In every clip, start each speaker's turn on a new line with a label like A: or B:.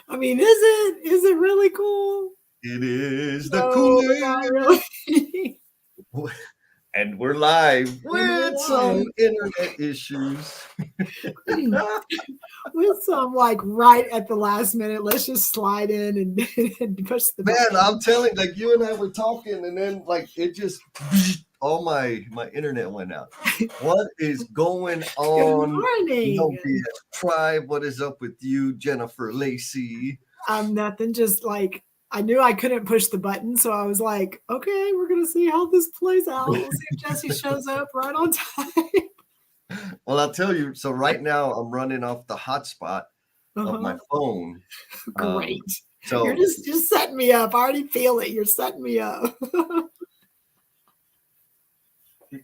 A: I mean, is it really cool?
B: It is the
A: No, not
B: Kool-Aid.
A: really.
B: And we're live
A: And we're
B: with some
A: live.
B: internet issues.
A: With some like right at the last minute, let's just slide in and push the
B: Man,
A: button.
B: I'm telling, like, you and I were talking, and then like it just all my internet went out. What is going
A: Good
B: on?
A: morning.
B: NoBS Tribe. What is up with you, Jennifer Lacey?
A: Nothing, just like I knew I couldn't push the button, so I was like, okay, we're gonna see how this plays out. We'll see if Jesse shows up right on time.
B: Well, I'll tell you. So right now I'm running off the hotspot of my phone.
A: Great.
B: So
A: You're just setting me up. I already feel it. You're setting me up.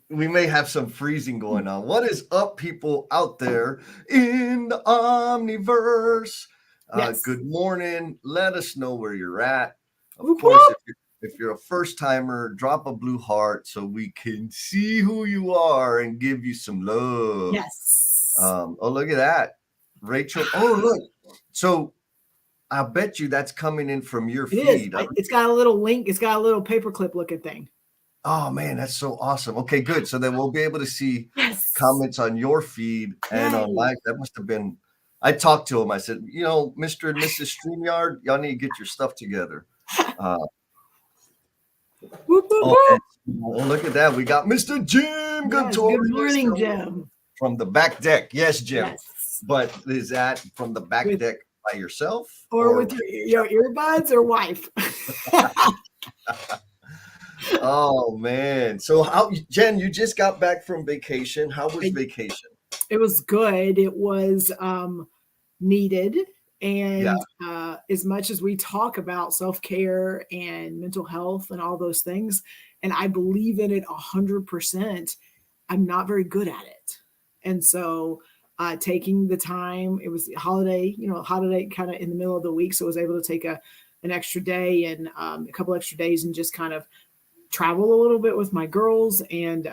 B: we may have some freezing going on. What is up, people out there in the Omniverse?
A: Yes.
B: Good morning. Let us know where you're at. Of
A: Whoop,
B: course,
A: whoop.
B: if you're a first timer, drop a blue heart so we can see who you are and give you some love.
A: Yes.
B: Oh, look at that, Rachel. Oh, look. So I bet you that's coming in from your feed.
A: It's got a little link. It's got a little paperclip looking thing.
B: Oh man, that's so awesome. Okay, good. So then we'll be able to see
A: Yes.
B: comments on your feed and on live. That must have been. I talked to him. I said, Mr. and Mrs. StreamYard, y'all need to get your stuff together.
A: Whoop, whoop,
B: Well, look at that. We got Mr. Jim.
A: Yes, good morning, Jim.
B: From the back deck. Yes, Jim.
A: Yes.
B: But is that from the back deck by yourself?
A: Or with your earbuds or wife?
B: Oh man. So Jen, you just got back from vacation. How was vacation?
A: It was good. It was needed. And as much as we talk about self-care and mental health and all those things, and I believe in it 100%, I'm not very good at it. And so taking the time, it was a holiday kind of in the middle of the week. So I was able to take an extra day and a couple extra days and just kind of travel a little bit with my girls, and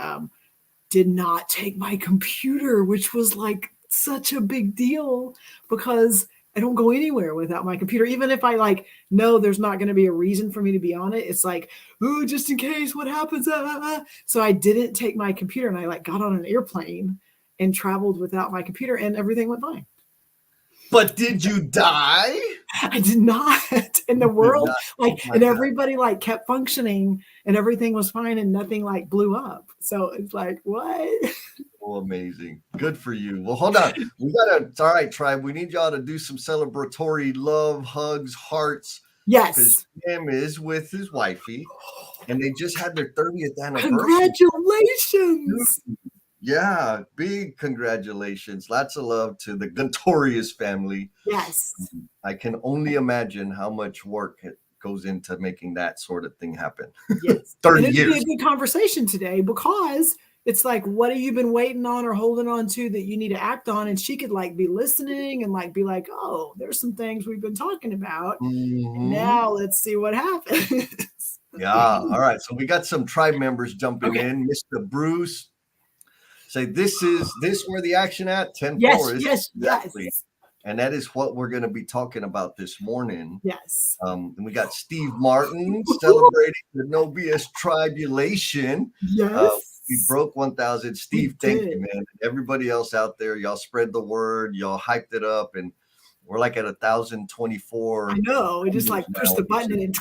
A: did not take my computer, which was like such a big deal because I don't go anywhere without my computer. Even if I know there's not going to be a reason for me to be on it, it's like, oh, just in case, what happens? So I didn't take my computer, and I got on an airplane and traveled without my computer, and everything went fine.
B: But did you die?
A: I did not. And the world, and everybody kept functioning, and everything was fine, and nothing blew up. So it's like, what?
B: Oh, amazing. Good for you. Well, hold on. It's all right, tribe. We need y'all to do some celebratory love, hugs, hearts.
A: Yes.
B: Because Jim is with his wifey, and they just had their 30th anniversary.
A: Congratulations.
B: Yeah, big congratulations. Lots of love to the Guntorius family.
A: Yes.
B: I can only imagine how much work goes into making that sort of thing happen.
A: Yes.
B: 30
A: and
B: years.
A: It's a good conversation today because it's like, what have you been waiting on or holding on to that you need to act on? And she could be listening and be like, oh, there's some things we've been talking about.
B: Mm-hmm.
A: Now let's see what happens.
B: Yeah. All right. So we got some tribe members jumping in. Mr. Bruce. Say, this where the action at? 10-4.
A: Yes.
B: And that is what we're going to be talking about this morning.
A: Yes.
B: And we got Steve Martin celebrating the NoBS tribulation.
A: Yes.
B: We broke 1,000. Steve, thank you, man. Everybody else out there, y'all spread the word. Y'all hyped it up. And we're at 1,024.
A: I know. We just pushed the button and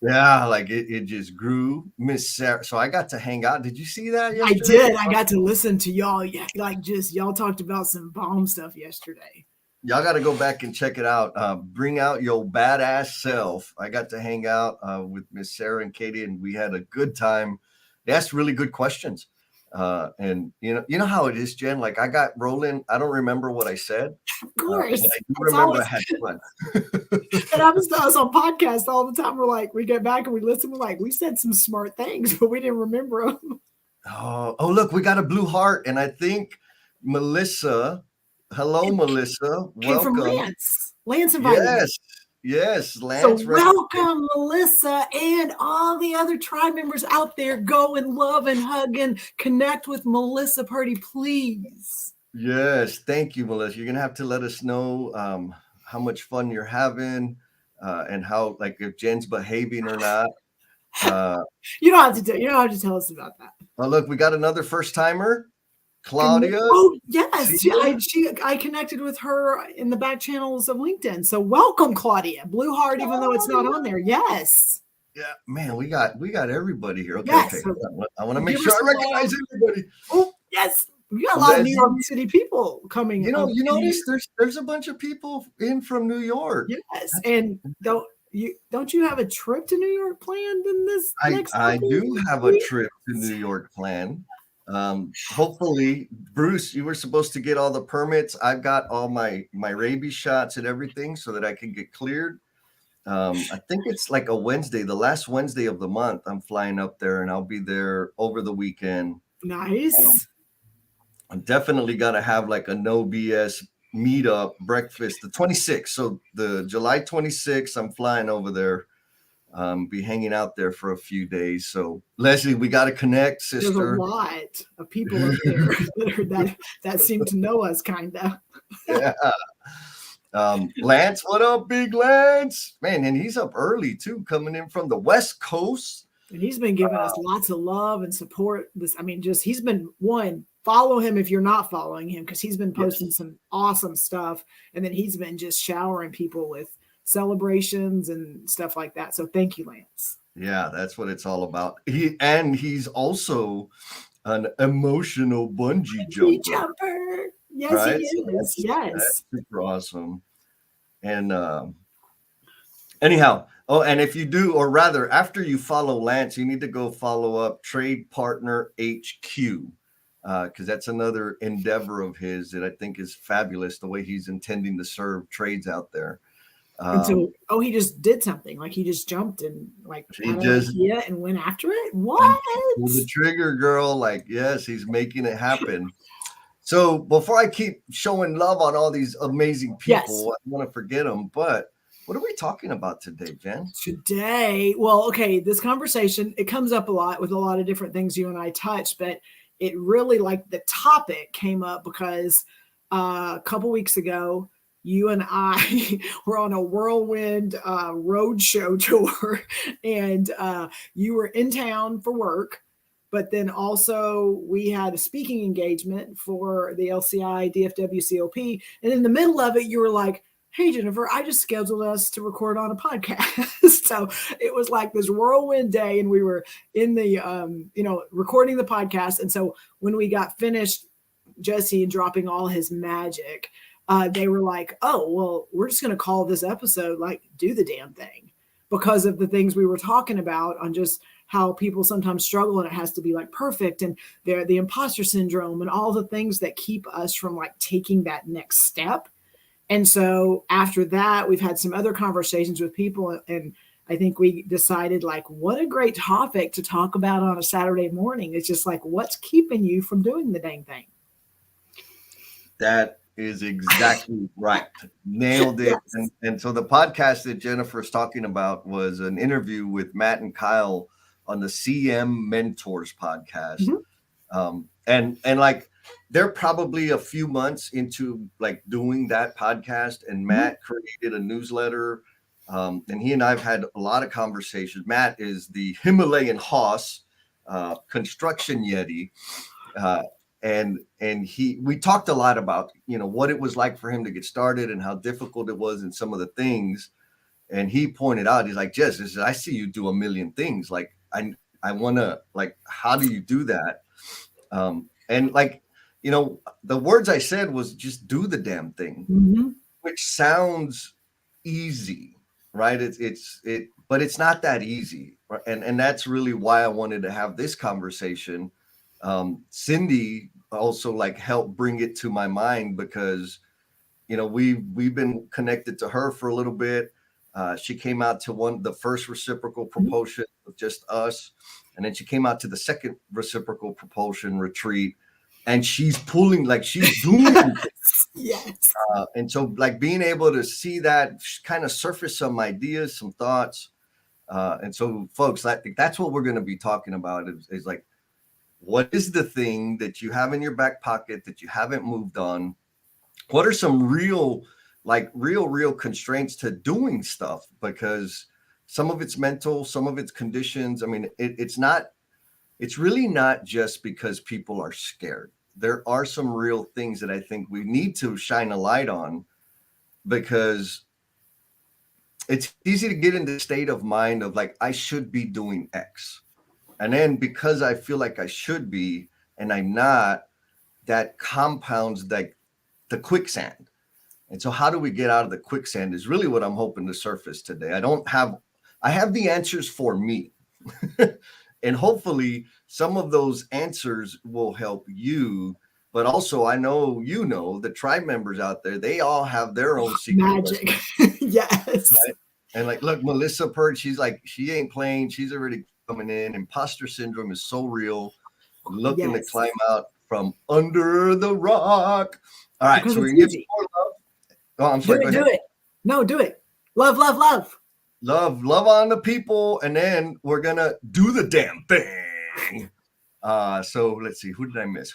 B: yeah, it just grew. Miss Sarah. So I got to hang out. Did you see that yesterday?
A: I did. I got to listen to y'all. Yeah, y'all talked about some bomb stuff yesterday.
B: Y'all got to go back and check it out. Bring out your badass self. I got to hang out with Miss Sarah and Katie, and we had a good time. They asked really good questions. And you know how it is, Jen. I got rolling. I don't remember what I said.
A: Of course,
B: I do remember I had fun.
A: And I was on podcasts all the time. We get back and we listen. We said some smart things, but we didn't remember them.
B: Oh, look, we got a blue heart, and I think Melissa. Hello, Melissa. Welcome.
A: From Lance invited me.
B: Yes, Lance.
A: So welcome, Melissa, and all the other tribe members out there. Go and love and hug and connect with Melissa Purdy, please.
B: Yes, thank you, Melissa. You're going to have to let us know how much fun you're having, and how, like, if Jen's behaving or not.
A: You don't have to you don't have to tell us about that.
B: Oh, look, we got another first timer,
A: Good
B: Claudia.
A: Oh, yes.
B: Tia.
A: I connected with her in the back channels of LinkedIn. So welcome, Claudia. Blue heart, even though it's not on there. Yes.
B: Yeah, man, we got everybody here. Okay,
A: Yes.
B: okay.
A: So
B: I want to make
A: give her
B: sure I
A: some
B: recognize
A: love.
B: everybody.
A: Oh, yes. We got a lot of New
B: Leslie,
A: York City people coming.
B: you know, you notice there's a bunch of people in from New York.
A: Yes. And don't you have a trip to New York planned in this next
B: I
A: couple
B: do have a
A: weeks?
B: trip to New York planned. Hopefully, Bruce, you were supposed to get all the permits. I've got all my rabies shots and everything so that I can get cleared. I think it's like a Wednesday, the last Wednesday of the month. I'm flying up there, and I'll be there over the weekend.
A: Nice.
B: I'm definitely gonna have like a NoBS meetup breakfast the 26th. So the July 26th, I'm flying over there. Be hanging out there for a few days. So Leslie, we got to connect, sister.
A: There's a lot of people up there that seem to know us, kind of.
B: Yeah. Lance, what up, big Lance? Man, and he's up early too, coming in from the West Coast.
A: And he's been giving us lots of love and support. He's been follow him if you're not following him, because he's been posting some awesome stuff. And then he's been just showering people with celebrations and stuff like that. So thank you, Lance.
B: Yeah, that's what it's all about. He's also an emotional bungee jumper.
A: Yes,
B: right?
A: he is. That's
B: super awesome. And anyhow, and if you do, or rather, after you follow Lance, you need to go follow up Trade Partner HQ, because that's another endeavor of his that I think is fabulous. The way he's intending to serve trades out there.
A: He just did something, like he just jumped and had an idea and went after it. What?
B: Pull the trigger, girl! Like, yes, he's making it happen. So before I keep showing love on all these amazing people, I don't want to forget them. But what are we talking about today, Jen?
A: This conversation, it comes up a lot with a lot of different things you and I touch, but it really, like, the topic came up because a couple weeks ago, you and I were on a whirlwind roadshow tour, and you were in town for work, but then also we had a speaking engagement for the LCI DFW COP. And in the middle of it, you were like, hey, Jennifer, I just scheduled us to record on a podcast. So it was like this whirlwind day, and we were in the, recording the podcast. And so when we got finished, Jesse and dropping all his magic, they were like, oh, well, we're just going to call this episode like Do the Damn Thing, because of the things we were talking about on just how people sometimes struggle, and it has to be like perfect, and the imposter syndrome and all the things that keep us from like taking that next step. And so after that, we've had some other conversations with people, and I think we decided, like, what a great topic to talk about on a Saturday morning. It's just like, what's keeping you from doing the dang thing?
B: That is exactly right. Nailed it. Yes. And so the podcast that Jennifer's talking about was an interview with Matt and Kyle on the CM Mentors podcast. Mm-hmm. And like, they're probably a few months into like doing that podcast, and Matt created a newsletter. And he and I've had a lot of conversations. Matt is the Himalayan Hoss, construction Yeti. And we talked a lot about, what it was like for him to get started and how difficult it was and some of the things. And he pointed out, he's like, Jess, I see you do a million things. Like, I want to, like, how do you do that? And like, the words I said was just do the damn thing, which sounds easy, right? But it's not that easy. And that's really why I wanted to have this conversation. Cindy also like helped bring it to my mind because, we've been connected to her for a little bit. She came out to the first reciprocal propulsion with just us. And then she came out to the second reciprocal propulsion retreat, and she's pulling, like she's doing
A: yes.
B: And so like being able to see that kind of surface some ideas, some thoughts. And so folks, that's what we're going to be talking about is like, what is the thing that you have in your back pocket that you haven't moved on? What are some real like real constraints to doing stuff, because some of it's mental, some of it's conditions. I mean, it's really not just because people are scared. There are some real things that I think we need to shine a light on, because it's easy to get in the state of mind of like, I should be doing X. And then because I feel like I should be and I'm not, that compounds like the quicksand. And so how do we get out of the quicksand is really what I'm hoping to surface today. I have the answers for me. And hopefully some of those answers will help you. But also, I know, the tribe members out there, they all have their own secret
A: magic. Yes.
B: Right? And like, look, Melissa Pert, she's like, she ain't playing. She's already coming in. Imposter syndrome is so real. Looking to climb out from under the rock. All right,
A: because
B: so we're gonna give you more love. Oh, I'm sorry.
A: Do it. No, do it. Love, love, love.
B: Love on the people, and then we're gonna do the damn thing. So let's see. Who did I miss?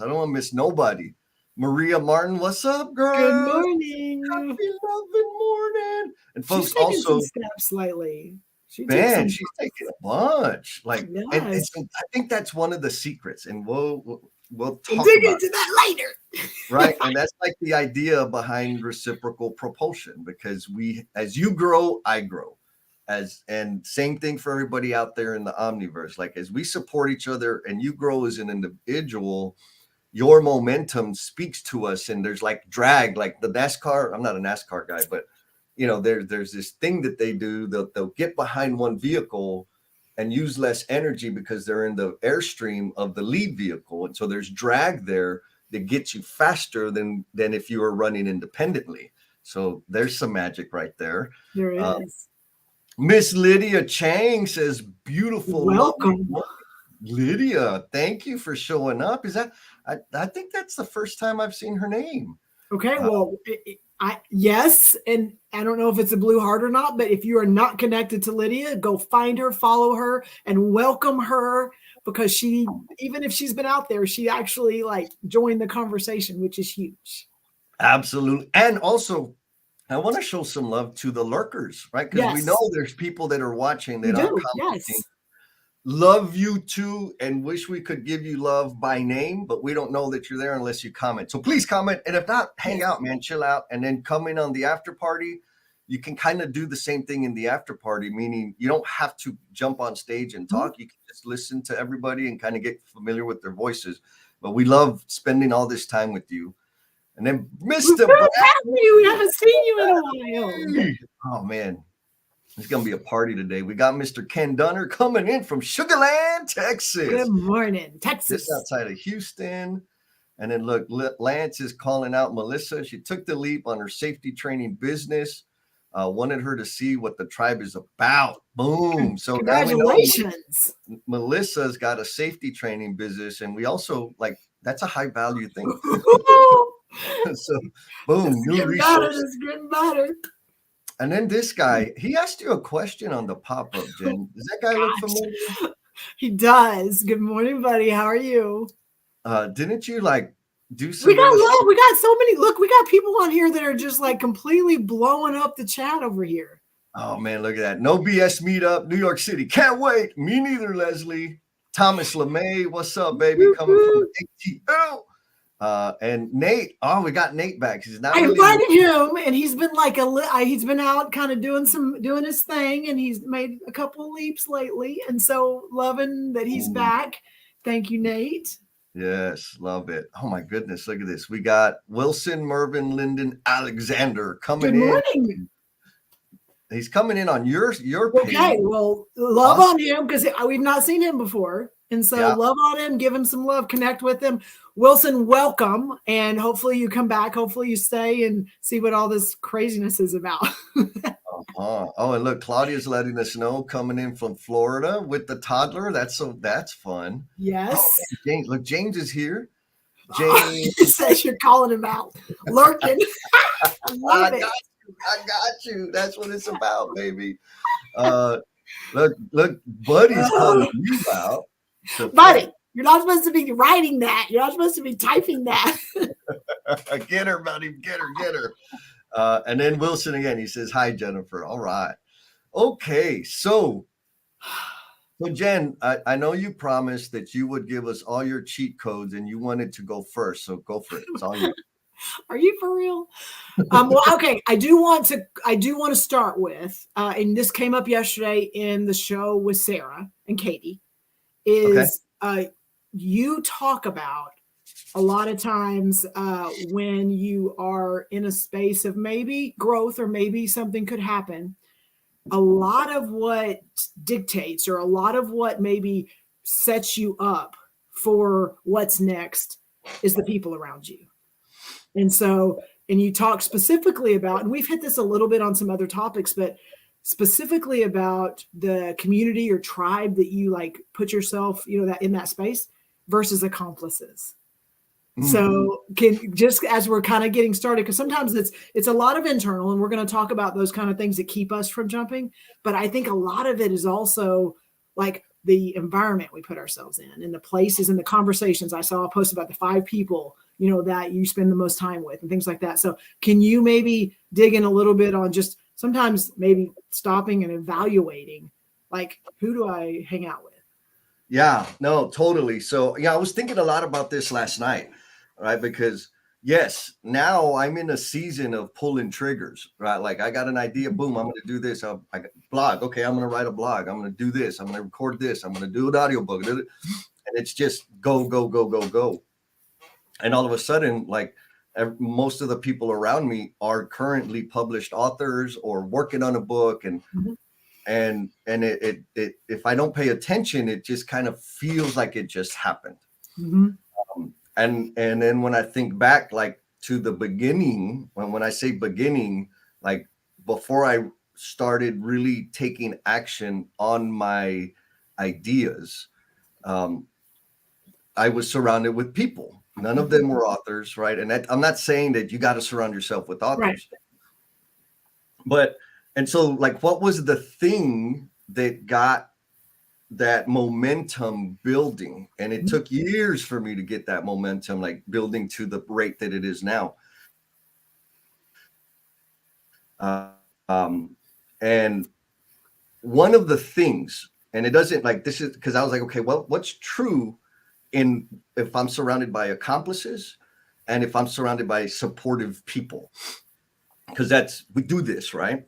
B: I don't want to miss nobody. Maria Martin, what's up, girl?
A: Good morning.
B: Happy loving morning. And folks,
A: she's taking
B: also
A: some steps lately.
B: She's taking a bunch. Like, and so I think that's one of the secrets, and we'll talk
A: dig
B: about
A: into that later.
B: Right. And that's like the idea behind reciprocal propulsion, because as you grow, I grow. And same thing for everybody out there in the omniverse. Like, as we support each other and you grow as an individual, your momentum speaks to us. And there's like drag, like the NASCAR. I'm not a NASCAR guy, but there's this thing that they do. They'll get behind one vehicle and use less energy because they're in the airstream of the lead vehicle. And so there's drag there that gets you faster than if you were running independently. So there's some magic right there.
A: There is.
B: Miss Lydia Chang says, beautiful.
A: Welcome.
B: Lydia, thank you for showing up. Is that, I think that's the first time I've seen her name.
A: Okay, well, yes, and I don't know if it's a blue heart or not, but if you are not connected to Lydia, go find her, follow her, and welcome her, because she, even if she's been out there, she actually like joined the conversation, which is huge.
B: Absolutely. And also, I want to show some love to the lurkers, right? Because we know there's people that are watching that aren't commenting. Love you too, and wish we could give you love by name, but we don't know that you're there unless you comment. So please comment, and if not, hang out, man, chill out, and then come in on the after party. You can kind of do the same thing in the after party, meaning you don't have to jump on stage and talk. You can just listen to everybody and kind of get familiar with their voices. But we love spending all this time with you. And then Mr.
A: We haven't seen you in a while.
B: Oh man. It's going to be a party today. We got Mr. Ken Dunner coming in from Sugar Land, Texas.
A: Good morning, Texas.
B: Just outside of Houston. And then look, Lance is calling out Melissa. She took the leap on her safety training business. Wanted her to see what the tribe is about. Boom. So
A: congratulations.
B: Melissa's got a safety training business. And we also that's a high value thing. So boom, new resource.
A: It's getting better.
B: And then this guy, he asked you a question on the pop-up, Jen. Does that guy look familiar?
A: He does. Good morning, buddy. How are you?
B: Didn't you do some?
A: We got so many. Look, we got people on here that are just completely blowing up the chat over here.
B: Oh man, look at that. NoBS meetup, New York City. Can't wait. Me neither, Leslie. Thomas LeMay, what's up, baby? Coming from ATL. And Nate, we got Nate back. He's not.
A: I invited him, and he's been he's been out kind of doing his thing, and he's made a couple of leaps lately, and so loving that he's back. Thank you, Nate.
B: Yes, love it. Oh my goodness, look at this. We got Wilson, Mervin, Lyndon, Alexander coming in. Good morning. He's coming in on your page.
A: Okay, well, love on him because we've not seen him before. And so love on him, give him some love, connect with him. Wilson, welcome. And hopefully you come back. Hopefully you stay and see what all this craziness is about.
B: Oh, and look, Claudia's letting us know, coming in from Florida with the toddler. That's fun.
A: Yes.
B: Oh, James, look, James is here.
A: James says you're calling him out. Lurking.
B: I got you. That's what it's about, baby. Look, Buddy's calling you out.
A: Buddy, you're not supposed to be writing that. You're not supposed to be typing that.
B: Get her, buddy. Get her. And then Wilson again, he says, hi, Jennifer. All right. Okay. So Jen, I know you promised that you would give us all your cheat codes and you wanted to go first. So go for it. It's all you.
A: Are you for real? Well, okay. I do want to start with, and this came up yesterday in the show with Sarah and Katie,
B: Okay.
A: is you talk about a lot of times when you are in a space of maybe growth or maybe something could happen, a lot of what dictates or a lot of what maybe sets you up for what's next is the people around you. And so, and you talk specifically about, and we've hit this a little bit on some other topics, but specifically about the community or tribe that you like put yourself, that in that space versus accomplices. So can just as we're kind of getting started, because sometimes it's a lot of internal, and we're going to talk about those kind of things that keep us from jumping. But I think a lot of it is also like the environment we put ourselves in and the places and the conversations. I saw a post about the 5 people, that you spend the most time with and things like that. So can you maybe dig in a little bit on just sometimes maybe stopping and evaluating, like, who do I hang out with?
B: Yeah, no, totally. So yeah, I was thinking a lot about this last night, right? Because yes, now I'm in a season of pulling triggers, right? Like I got an idea, boom, I'm going to do this. I got blog. Okay, I'm going to write a blog. I'm going to do this. I'm going to record this. I'm going to do an audiobook. And it's just go, go, go, go, go. And all of a sudden, like most of the people around me are currently published authors or working on a book, and it if I don't pay attention, it just kind of feels like it just happened. And then when I think back, like to the beginning, when I say beginning, like before I started really taking action on my ideas, I was surrounded with people. None of them were authors, right? And I'm not saying that you got to surround yourself with authors, but and so like, what was the thing that got that momentum building? And it took years for me to get that momentum, like building to the rate that it is now. And one of the things, and it doesn't like this is because I was like, okay, well, what's true in if I'm surrounded by accomplices and if I'm surrounded by supportive people? Because we do this, right?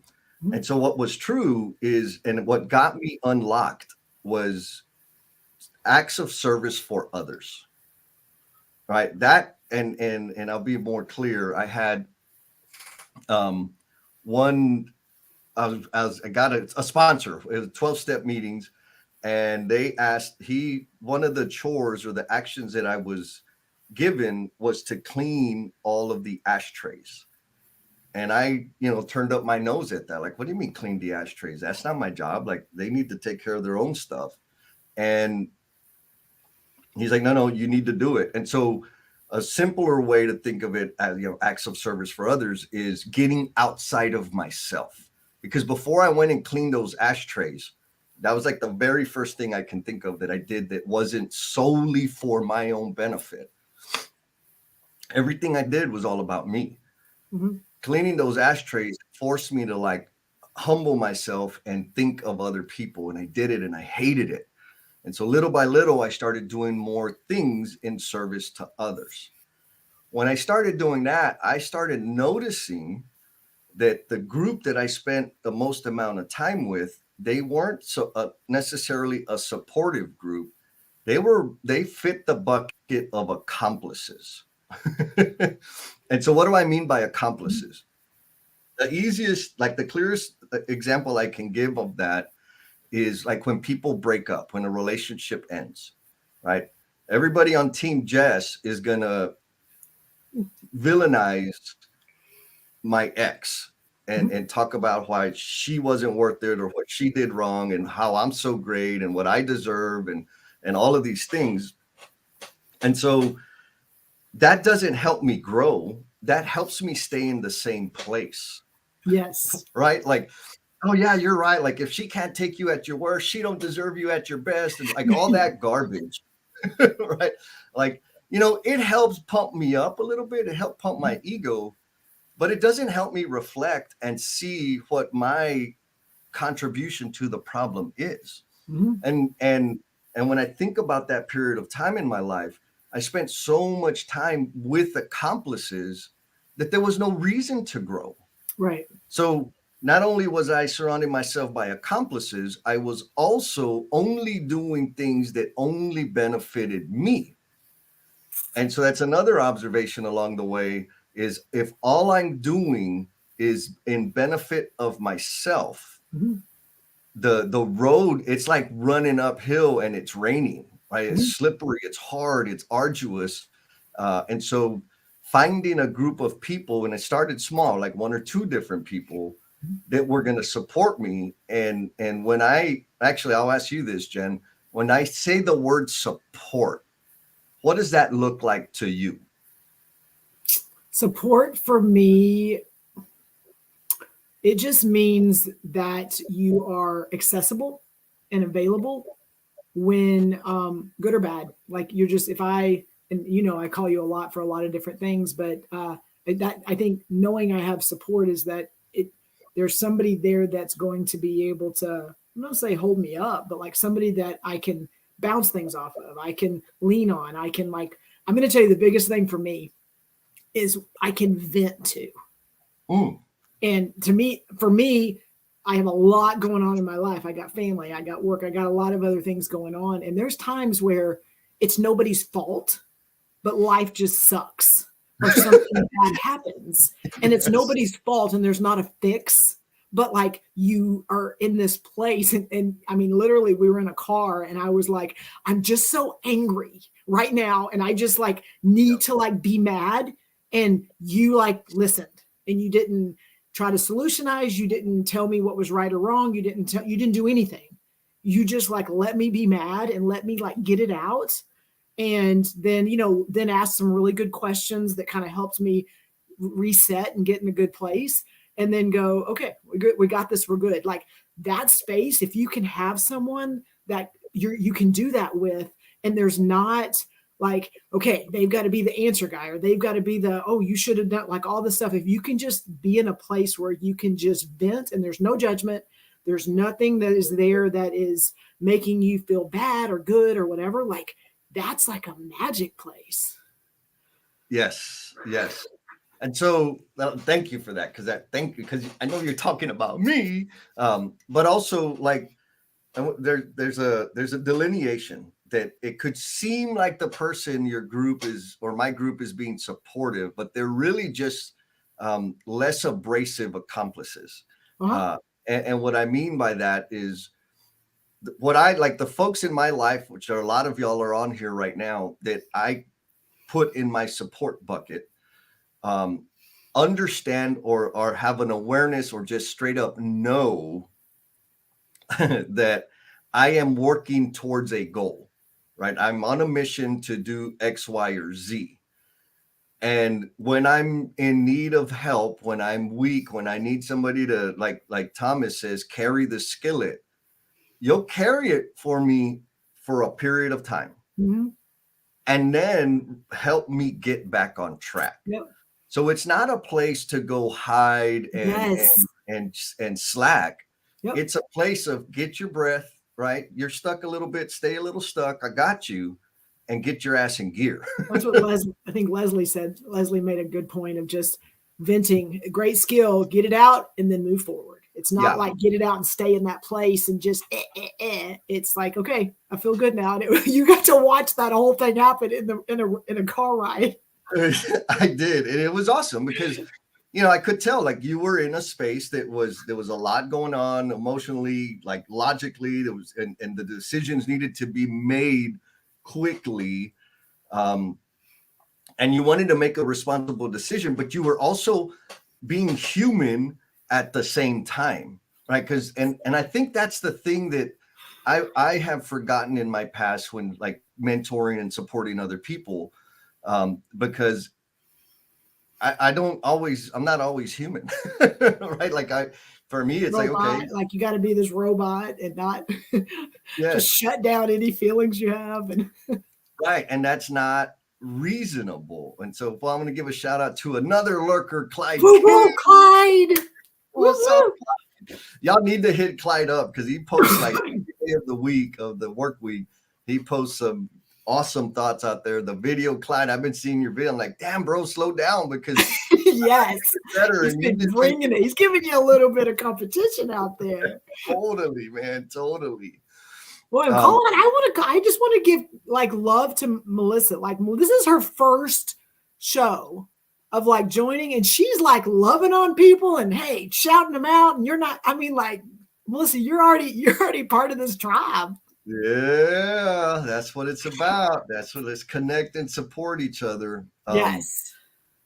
B: And so what was true is, and what got me unlocked was acts of service for others, right? That, and I'll be more clear. I had one, I got a sponsor. It was 12-step meetings, and they asked, one of the chores or the actions that I was given was to clean all of the ashtrays. And I, turned up my nose at that. Like, what do you mean clean the ashtrays? That's not my job. Like, they need to take care of their own stuff. And he's like, no, you need to do it. And so a simpler way to think of it as, acts of service for others is getting outside of myself. Because before I went and cleaned those ashtrays, that was like the very first thing I can think of that I did that wasn't solely for my own benefit. Everything I did was all about me. Cleaning those ashtrays forced me to like humble myself and think of other people. And I did it and I hated it. And so little by little, I started doing more things in service to others. When I started doing that, I started noticing that the group that I spent the most amount of time with, they weren't necessarily a supportive group. They fit the bucket of accomplices. And so what do I mean by accomplices? The easiest, like the clearest example I can give of that is like when people break up, when a relationship ends, right? Everybody on Team Jess is going to villainize my ex and talk about why she wasn't worth it or what she did wrong and how I'm so great and what I deserve and all of these things. And so that doesn't help me grow. That helps me stay in the same place.
A: Yes.
B: Right? Like, oh yeah, you're right. Like if she can't take you at your worst, she don't deserve you at your best. And like all that garbage, right? Like, it helps pump me up a little bit. It helped pump my ego. but it doesn't help me reflect and see what my contribution to the problem is.
A: Mhm.
B: And when I think about that period of time in my life, I spent so much time with accomplices that there was no reason to grow.
A: Right.
B: So not only was I surrounding myself by accomplices, I was also only doing things that only benefited me. And so that's another observation along the way, is if all I'm doing is in benefit of myself,
A: Mhm.
B: the road, it's like running uphill and it's raining, right? It's
A: Mhm.
B: slippery, it's hard, it's arduous. And so finding a group of people, and it started small, like one or two different people that were going to support me. And when I actually, I'll ask you this, Jen, when I say the word support, what does that look like to you?
A: Support for me, it just means that you are accessible and available when good or bad. Like you're just, if I, and you know, I call you a lot for a lot of different things, but that I think knowing I have support is that there's somebody there that's going to be able to, I'm not say hold me up, but like somebody that I can bounce things off of, I can lean on, I can like, I'm going to tell you the biggest thing for me is I can vent to.
B: Mm,
A: And to me, for me, I have a lot going on in my life. I got family, I got work, I got a lot of other things going on. And there's times where it's nobody's fault, but life just sucks or something bad happens. And it's
B: yes.
A: nobody's fault and there's not a fix. But like you are in this place, and I mean, literally, we were in a car, and I was like, I'm just so angry right now, and I just like need to like be mad. And you like listened, and you didn't try to solutionize. You didn't tell me what was right or wrong. You didn't do anything. You just like let me be mad and let me like get it out. And then, you know, then ask some really good questions that kind of helped me reset and get in a good place. And then go, okay, we're good. We got this. We're good. Like that space, if you can have someone that you can do that with, and there's not like, okay, they've got to be the answer guy, or they've got to be the, oh, you should have done like all this stuff. If you can just be in a place where you can just vent and there's no judgment, there's nothing that is there that is making you feel bad or good or whatever, like that's like a magic place.
B: Yes, yes. And so, thank you for that, because I know you're talking about me, but also like there's a delineation that it could seem like the person your group is or my group is being supportive, but they're really just less abrasive accomplices.
A: Uh-huh.
B: And what I mean by that is what I like, the folks in my life, which are a lot of y'all are on here right now, that I put in my support bucket, um, understand or have an awareness or just straight up know that I am working towards a goal, right? I'm on a mission to do X, Y, or Z. And when I'm in need of help, when I'm weak, when I need somebody to, like Thomas says, carry the skillet, you'll carry it for me for a period of time
A: Mm-hmm.
B: and then help me get back on track.
A: Yep.
B: So it's not a place to go hide
A: Yes.
B: and slack.
A: Yep.
B: It's a place of get your breath, right? You're stuck a little bit, stay a little stuck. I got you, and get your ass in gear.
A: That's what I think Leslie said. Leslie made a good point of just venting. A great skill, get it out and then move forward. It's not
B: Yeah.
A: like get it out and stay in that place and just It's like, okay, I feel good now. And you got to watch that whole thing happen in a car ride.
B: I did. And it was awesome because I could tell like you were in a space there was a lot going on emotionally, like logically, there was and the decisions needed to be made quickly. Um, and you wanted to make a responsible decision, but you were also being human at the same time, right? Because and I think that's the thing that I have forgotten in my past when like mentoring and supporting other people, because I'm not always human, right? Like for me, it's like,
A: Robot,
B: okay,
A: like you got to be this robot and not just
B: yes,
A: shut down any feelings you have. And
B: right. And that's not reasonable. And so, well, I'm going to give a shout out to another lurker, Clyde
A: Woo
B: King.
A: woo, Clyde.
B: What's up, Clyde? Y'all need to hit Clyde up because he posts like every day of the week, of the work week. He posts some awesome thoughts out there. The video, Clyde, I've been seeing your video. I'm like, damn, bro, slow down because
A: Yes,
B: better.
A: he's
B: And
A: been bringing it. He's giving you a little bit of competition out there.
B: Totally, man, totally.
A: Well, Colin, I just want to give like love to Melissa. Like, this is her first show of like joining, and she's like loving on people and hey, shouting them out. And you're not. I mean, like, Melissa, you're already part of this tribe.
B: Yeah, that's what it's about. That's what, let's connect and support each other.
A: Yes.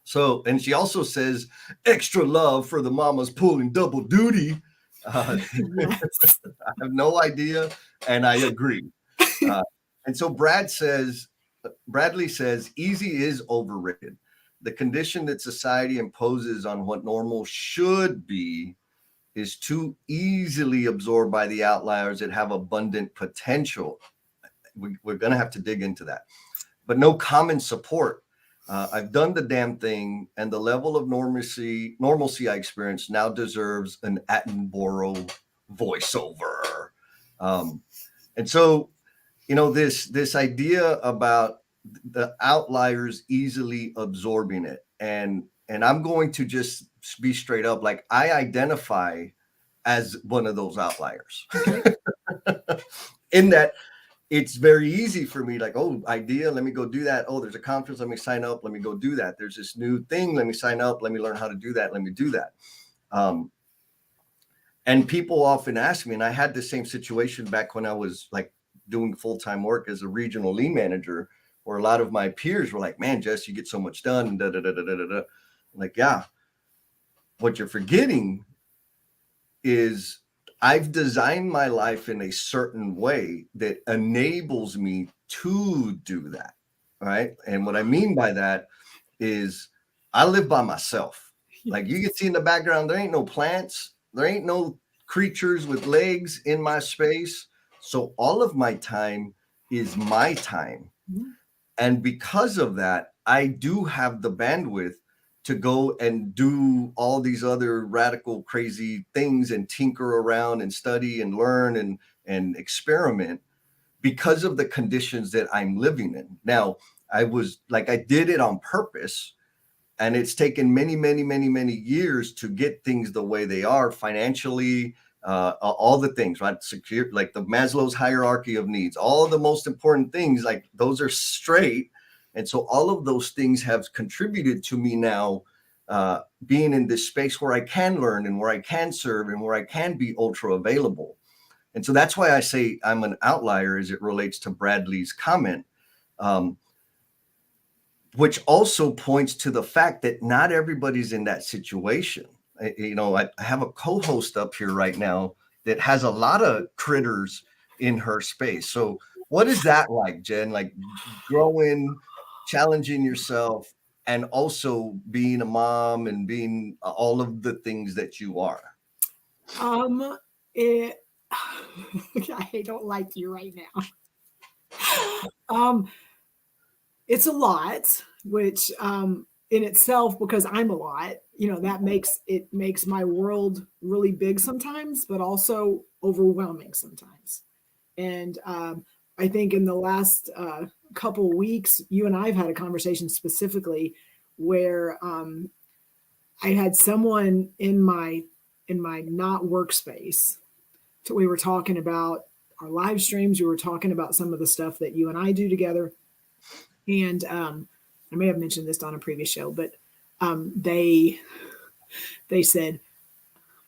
B: So, and she also says extra love for the mamas pulling double duty. Yes. I have no idea, and I agree. And so Bradley says, easy is overrated. The condition that society imposes on what normal should be is too easily absorbed by the outliers that have abundant potential. We're going to have to dig into that. But no common support. I've done the damn thing, and the level of normalcy I experienced now deserves an Attenborough voiceover. And so, you know, this idea about the outliers easily absorbing it, and I'm going to just be straight up, like I identify as one of those outliers. In that it's very easy for me, like, oh, idea, let me go do that. Oh, there's a conference, let me sign up, let me go do that. There's this new thing, let me sign up, let me learn how to do that, let me do that. And people often ask me, and I had the same situation back when I was like doing full-time work as a regional lean manager, where a lot of my peers were like, man, Jess, you get so much done, and da da da da da da. Like, yeah, what you're forgetting is I've designed my life in a certain way that enables me to do that, right? And what I mean by that is I live by myself. Like you can see in the background, there ain't no plants, there ain't no creatures with legs in my space. So all of my time is my time. And because of that, I do have the bandwidth to go and do all these other radical, crazy things and tinker around and study and learn and experiment because of the conditions that I'm living in. Now, I did it on purpose, and it's taken many, many, many, many years to get things the way they are financially, all the things, right? Secure, like the Maslow's hierarchy of needs, all the most important things, like those are straight. And so all of those things have contributed to me now being in this space where I can learn and where I can serve and where I can be ultra available. And so that's why I say I'm an outlier as it relates to Bradley's comment, which also points to the fact that not everybody's in that situation. I have a co-host up here right now that has a lot of critters in her space. So what is that like, Jen? Like growing, challenging yourself, and also being a mom and being all of the things that you are?
A: I don't like you right now. It's a lot, which in itself, because I'm a lot, that makes my world really big sometimes, but also overwhelming sometimes. And I think in the last couple of weeks, you and I have had a conversation specifically where I had someone in my not workspace. So we were talking about our live streams. We were talking about some of the stuff that you and I do together. And I may have mentioned this on a previous show, but they said,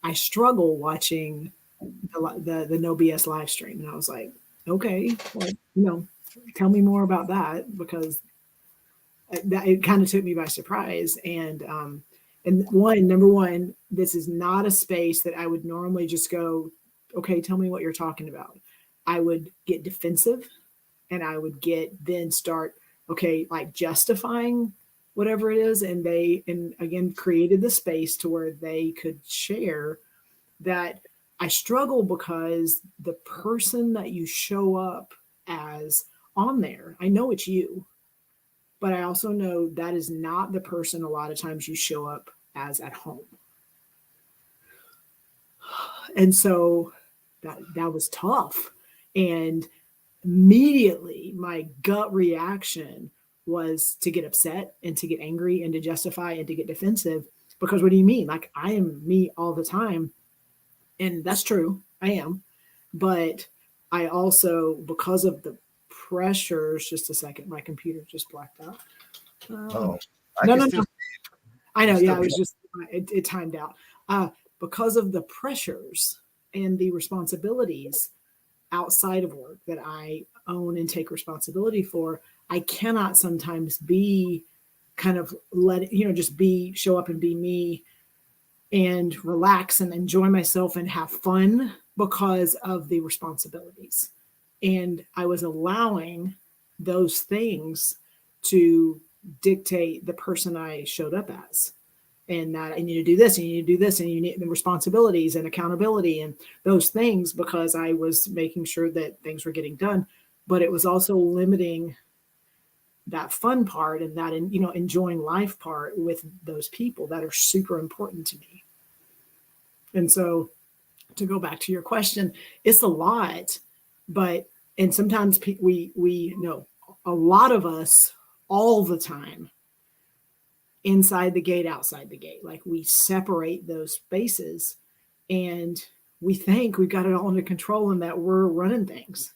A: I struggle watching the NoBS live stream. And I was like, okay, well, tell me more about that, because it kind of took me by surprise. And number one, this is not a space that I would normally just go, okay, tell me what you're talking about. I would get defensive, and I would then start, okay, like justifying whatever it is. And again, created the space to where they could share that I struggle because the person that you show up as on there, I know it's you, but I also know that is not the person a lot of times you show up as at home. And so that was tough. And immediately my gut reaction was to get upset and to get angry and to justify and to get defensive. Because what do you mean? Like, I am me all the time. And that's true. I am. But I also, because of the pressures, just a second, my computer just blacked out.
B: Oh, I
A: No,
B: can
A: no,
B: still
A: no.
B: see it.
A: I know.
B: It's
A: Yeah,
B: still
A: I was just, it timed out. Because of the pressures and the responsibilities outside of work that I own and take responsibility for, I cannot sometimes be kind of just show up and be me and relax and enjoy myself and have fun because of the responsibilities. And I was allowing those things to dictate the person I showed up as. And that I need to do this, and you need to do this, and you need the responsibilities and accountability and those things, because I was making sure that things were getting done. But it was also limiting that fun part and that, enjoying life part with those people that are super important to me. And so, to go back to your question, it's a lot, but and sometimes we know a lot of us all the time, inside the gate, outside the gate, like we separate those spaces, and we think we've got it all under control and that we're running things.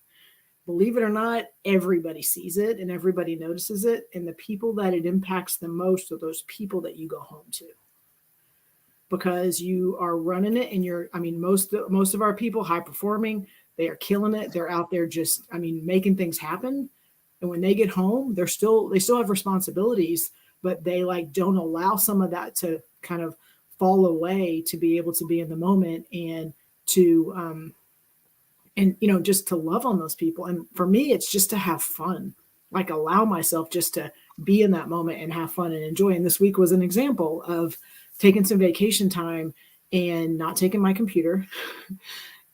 A: Believe it or not, everybody sees it and everybody notices it, and the people that it impacts the most are those people that you go home to, because you are running it. And most of our people, high performing, they are killing it. They're out there just, making things happen. And when they get home, they still have responsibilities, but they don't allow some of that to kind of fall away, to be able to be in the moment and to just to love on those people. And for me, it's just to have fun, like allow myself just to be in that moment and have fun and enjoy. And this week was an example of taking some vacation time and not taking my computer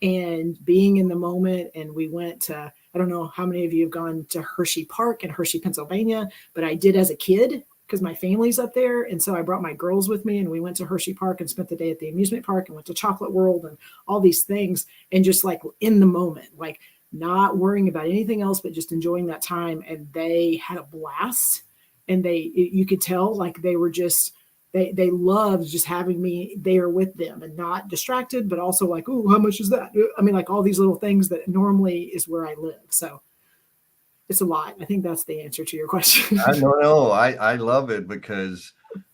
A: and being in the moment. And we went to, I don't know how many of you have gone to Hershey Park in Hershey, Pennsylvania, but I did as a kid because my family's up there. And so I brought my girls with me, and we went to Hershey Park and spent the day at the amusement park and went to Chocolate World and all these things. And just in the moment, not worrying about anything else, but just enjoying that time. And they had a blast, and you could tell they were just, they loved just having me there with them and not distracted, but also oh, how much is that? All these little things that normally is where I live. So it's a lot. I think that's the answer to your question.
B: No, I love it because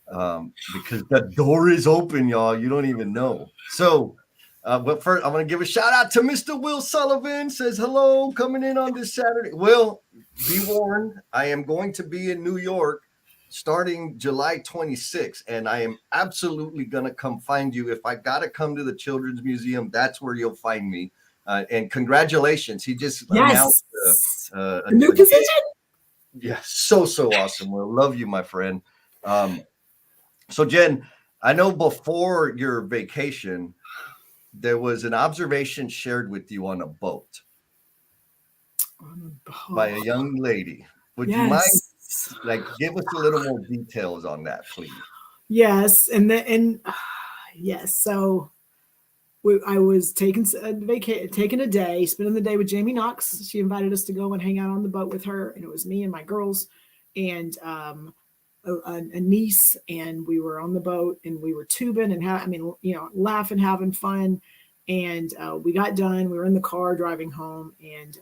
B: the door is open, y'all. You don't even know. So, but first, I'm going to give a shout out to Mr. Will Sullivan. Says hello, coming in on this Saturday. Will, be warned, I am going to be in New York starting July 26th, and I am absolutely going to come find you. If I got to come to the Children's Museum, that's where you'll find me. And congratulations. He just announced
A: a new position.
B: Yeah, so awesome. We'll love you, my friend. So Jen, I know before your vacation, there was an observation shared with you on a boat by a young lady. Would you mind give us a little more details on that, please?
A: Yes. Yes. So I was taking a day, spending the day with Jamie Knox. She invited us to go and hang out on the boat with her, and it was me and my girls and a niece, and we were on the boat and we were tubing and laughing, having fun. And we got done. We were in the car driving home, and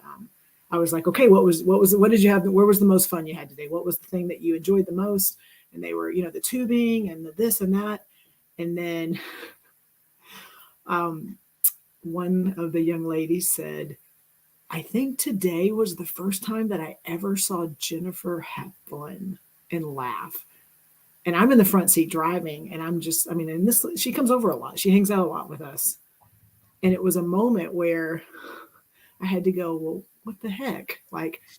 A: I was like, okay, what did you have? Where was the most fun you had today? What was the thing that you enjoyed the most? And they were, the tubing and the this and that. And then one of the young ladies said, I think today was the first time that I ever saw Jennifer have fun and laugh. And I'm in the front seat driving, and I'm just, she comes over a lot. She hangs out a lot with us. And it was a moment where I had to go, well, what the heck?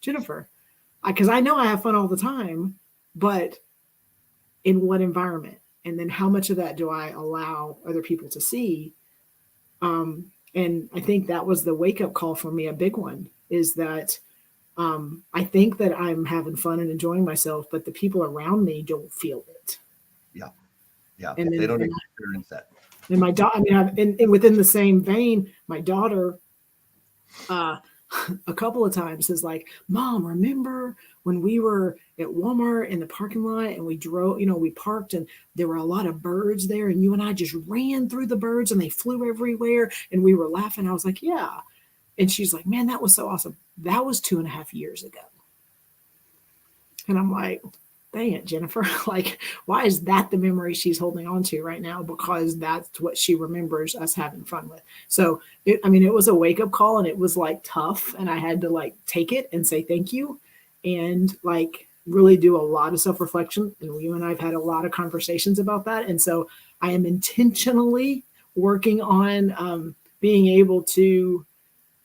A: Jennifer, because I know I have fun all the time, but in what environment? And then how much of that do I allow other people to see? And I think that was the wake-up call for me, a big one, is that I think that I'm having fun and enjoying myself, but the people around me don't feel it.
B: Yeah. Yeah.
A: And
B: They
A: then,
B: don't
A: and,
B: experience that.
A: and my daughter, I mean, and within the same vein, my daughter, uh, a couple of times is like, Mom, remember when we were at Walmart in the parking lot and we drove, we parked and there were a lot of birds there and you and I just ran through the birds and they flew everywhere and we were laughing. I was like, yeah. And she's like, man, that was so awesome. That was 2.5 years ago. And I'm like, dang it, Jennifer. Like, why is that the memory she's holding on to right now? Because that's what she remembers us having fun with. So, it was a wake up call and it was like tough. And I had to like take it and say thank you and like really do a lot of self reflection. And you and I have had a lot of conversations about that. And so I am intentionally working on being able to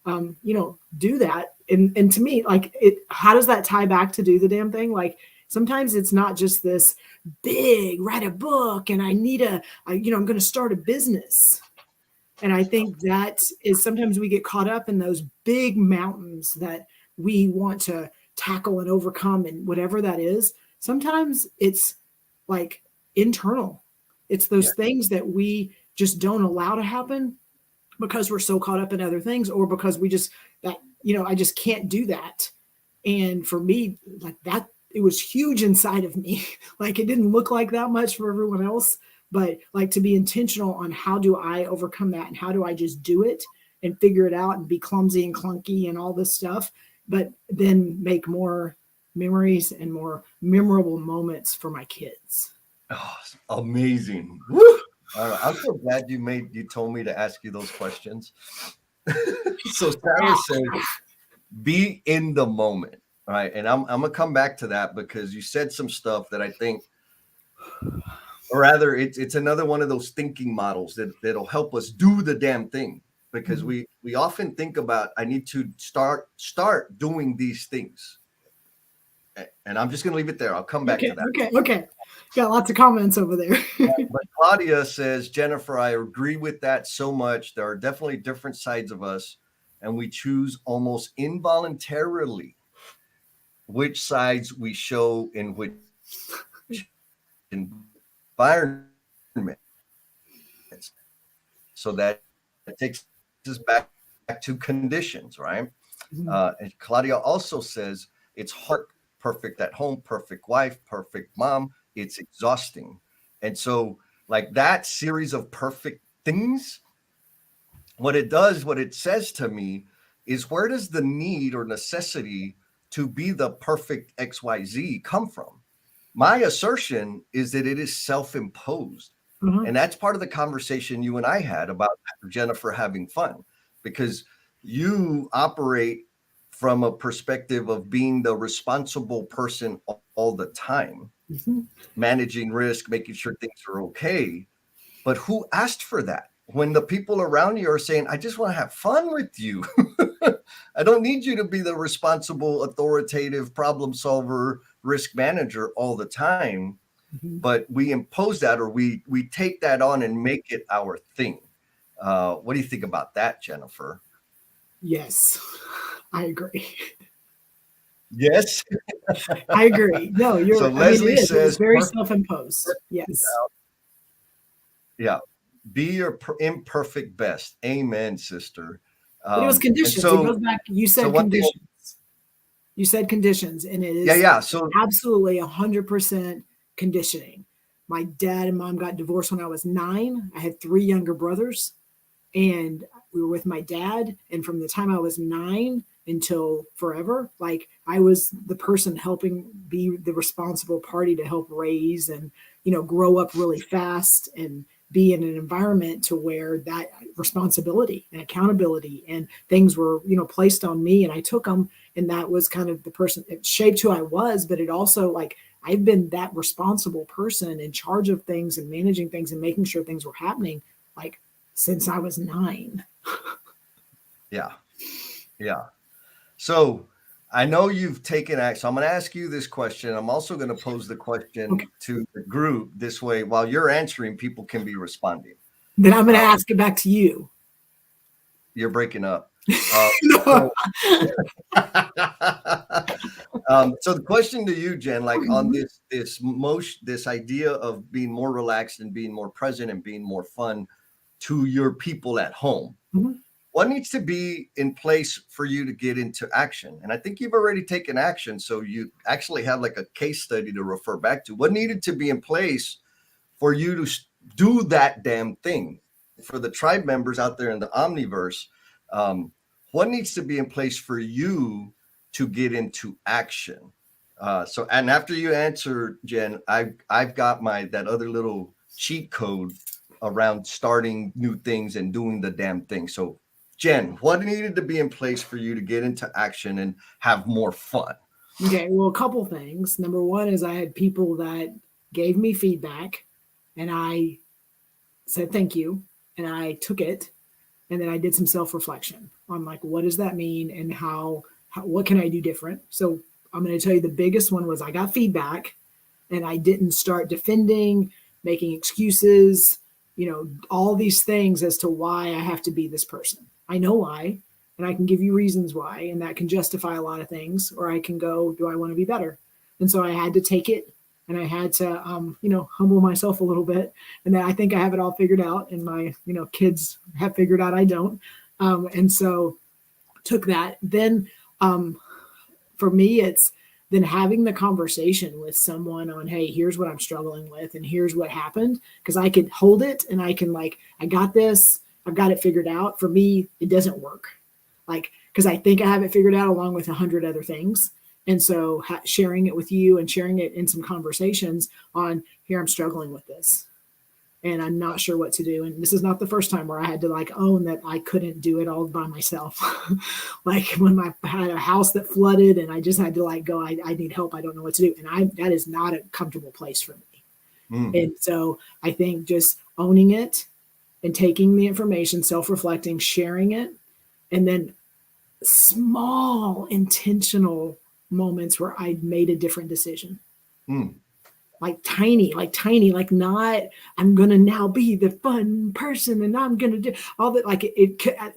A: do that. And to me, like how does that tie back to do the damn thing? Like sometimes it's not just this big, write a book and I'm going to start a business. And I think that is sometimes we get caught up in those big mountains that we want to tackle and overcome and whatever that is. Sometimes it's like internal. It's those things that we just don't allow to happen because we're so caught up in other things or because I just can't do that. And for me, like that, it was huge inside of me. Like it didn't look like that much for everyone else, but like to be intentional on how do I overcome that and how do I just do it and figure it out and be clumsy and clunky and all this stuff, but then make more memories and more memorable moments for my kids.
B: Oh, amazing. Woo! I'm so glad you told me to ask you those questions. So Sarah says, be in the moment. Right. And I'm gonna come back to that because you said some stuff that I think, or rather it's another one of those thinking models that'll help us do the damn thing. Because we often think about I need to start doing these things. And I'm just gonna leave it there. I'll come back to that.
A: Okay. Got lots of comments over there.
B: But Claudia says, Jennifer, I agree with that so much. There are definitely different sides of us, and we choose almost involuntarily which sides we show in which environment. So that it takes us back to conditions, right? And Claudia also says it's hard, perfect at home, perfect wife, perfect mom. It's exhausting. And so, like that series of perfect things, what it says to me is where does the need or necessity to be the perfect XYZ come from? My assertion is that it is self-imposed. And that's part of the conversation you and I had about Jennifer having fun, because you operate from a perspective of being the responsible person all the time, managing risk, making sure things are okay. But who asked for that? When the people around you are saying, I just want to have fun with you. I don't need you to be the responsible, authoritative problem solver, risk manager all the time. But we impose that, or we take that on and make it our thing. What do you think about that, Jennifer?
A: Yes, I agree.
B: Yes.
A: I agree. No,
B: So Leslie
A: it
B: says,
A: was very self-imposed. Yes.
B: Yeah. Be your imperfect best. Amen, sister.
A: But it was conditions. It goes back. You said conditions. You said conditions, and it is
B: So
A: absolutely 100% conditioning. My dad and mom got divorced when I was 9. I had 3 younger brothers, and we were with my dad. And from the time I was 9 until forever, like I was the person helping be the responsible party to help raise and, grow up really fast and be in an environment to where that responsibility and accountability and things were, placed on me, and I took them. And that was kind of the person, it shaped who I was, but it also like, I've been that responsible person in charge of things and managing things and making sure things were happening like since I was 9.
B: Yeah. So I know you've taken action. So I'm going to ask you this question. I'm also going to pose the question to the group. This way, while you're answering, people can be responding.
A: Then I'm going to ask it back to you.
B: You're breaking up. So, so the question to you, Jen, like on this idea of being more relaxed and being more present and being more fun to your people at home,
A: Mhm.
B: what needs to be in place for you to get into action? And I think you've already taken action, so you actually have like a case study to refer back to. What needed to be in place for you to do that damn thing? For the tribe members out there in the omniverse, um, what needs to be in place for you to get into action? So, and after you answer, Jen, I've got that other little cheat code around starting new things and doing the damn thing. So, Jen, what needed to be in place for you to get into action and have more fun?
A: Okay, well, a couple things. Number one is I had people that gave me feedback, and I said thank you, and I took it, and then I did some self reflection on like what does that mean and how what can I do different. So I'm going to tell you the biggest one was I got feedback, and I didn't start defending, making excuses, all these things as to why I have to be this person. I know why, and I can give you reasons why, and that can justify a lot of things. Or I can go, do I want to be better? And so I had to take it, and I had to, humble myself a little bit. And then I think I have it all figured out, and my, kids have figured out I don't. And so took that. Then for me, it's then having the conversation with someone on, hey, here's what I'm struggling with, and here's what happened. Because I could hold it, and I can like, I got this, I've got it figured out. For me, it doesn't work. Like, because I think I have it figured out along with 100 other things. And so sharing it with you and sharing it in some conversations on, here, I'm struggling with this, and I'm not sure what to do. And this is not the first time where I had to like own that I couldn't do it all by myself. Like when I had a house that flooded, and I just had to like go, I need help. I don't know what to do. And that is not a comfortable place for me. And so I think just owning it and taking the information, self-reflecting, sharing it, and then small intentional moments where I made a different decision. Like tiny, like not, I'm going to now be the fun person and I'm going to do all that. Like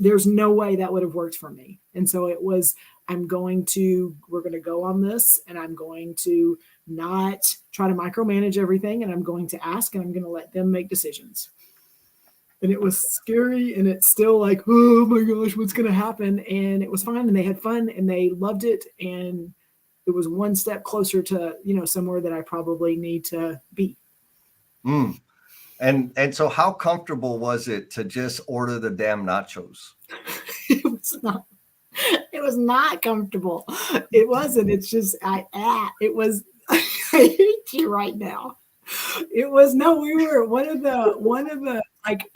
A: there's no way that would have worked for me. And so it was, we're going to go on this, and I'm going to not try to micromanage everything. And I'm going to ask, and I'm going to let them make decisions. And it was scary, and it's still like, oh my gosh, what's going to happen? And it was fine, and they had fun, and they loved it. And it was one step closer to, somewhere that I probably need to be.
B: And so how comfortable was it to just order the damn nachos?
A: It was not comfortable. It wasn't. It's just, it was, I hate you right now. It was, no, we were one of the, like,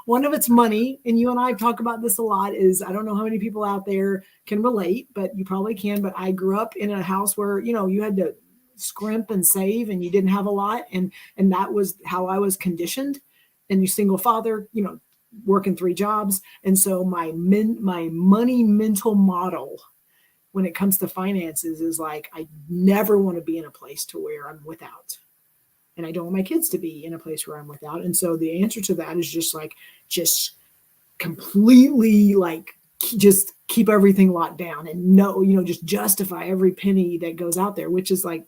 A: one of it's money. And you and I talk about this a lot is, I don't know how many people out there can relate, but you probably can. But I grew up in a house where, you had to scrimp and save, and you didn't have a lot. And that was how I was conditioned. And you single father, working 3 jobs. And so my money mental model when it comes to finances is like, I never want to be in a place to where I'm without. And I don't want my kids to be in a place where I'm without. And so the answer to that is just completely like, just keep everything locked down, and just justify every penny that goes out there, which is like,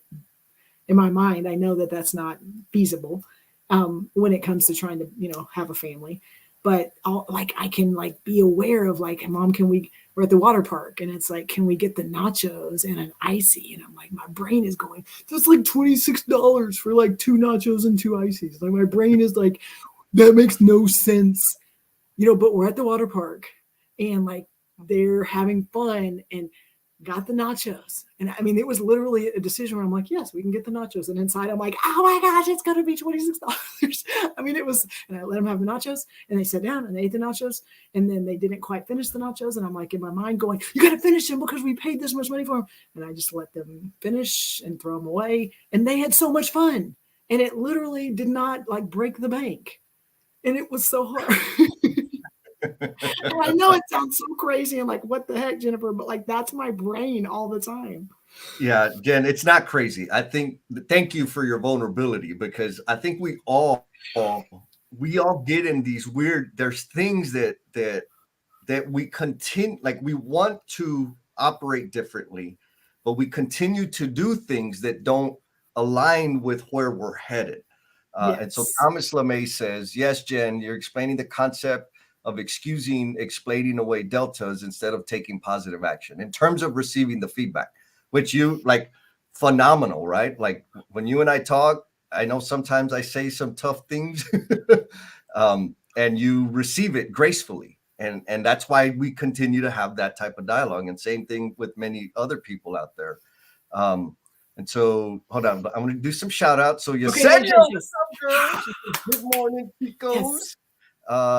A: in my mind, I know that that's not feasible when it comes to trying to, have a family. But I can like be aware of like, Mom, we're at the water park, and it's like, can we get the nachos and an icy? And I'm like, my brain is going, that's like $26 for like 2 nachos and 2 ices. Like my brain is like, that makes no sense, but we're at the water park, and like they're having fun and got the nachos. And I mean, it was literally a decision where I'm like, yes, we can get the nachos. And inside I'm like, oh my gosh, it's going to be $26. I mean, it was, and I let them have the nachos, and they sat down and they ate the nachos, and then they didn't quite finish the nachos. And I'm like, in my mind going, you got to finish them because we paid this much money for them. And I just let them finish and throw them away. And they had so much fun. And it literally did not like break the bank. And it was so hard. And I know it sounds so crazy and like, what the heck, Jennifer? But like, that's my brain all the time.
B: Yeah, Jen, it's not crazy. I think, thank you for your vulnerability, because I think we all get in these weird, there's things that that we continue, like we want to operate differently, but we continue to do things that don't align with where we're headed. And so
A: Yes.
B: Thomas LeMay says, yes, Jen, you're explaining the concept of explaining away deltas instead of taking positive action in terms of receiving the feedback, which you like phenomenal, right? Like when you and I talk, I know sometimes I say some tough things and you receive it gracefully. And that's why we continue to have that type of dialogue. And same thing with many other people out there. Um, and so, hold on, I'm going to do some shout outs. So
A: Okay, yes,
B: Yesenia,
A: yes,
B: what's
A: yes.
B: up, girl? She says, good morning,
A: Yes.
B: Picos.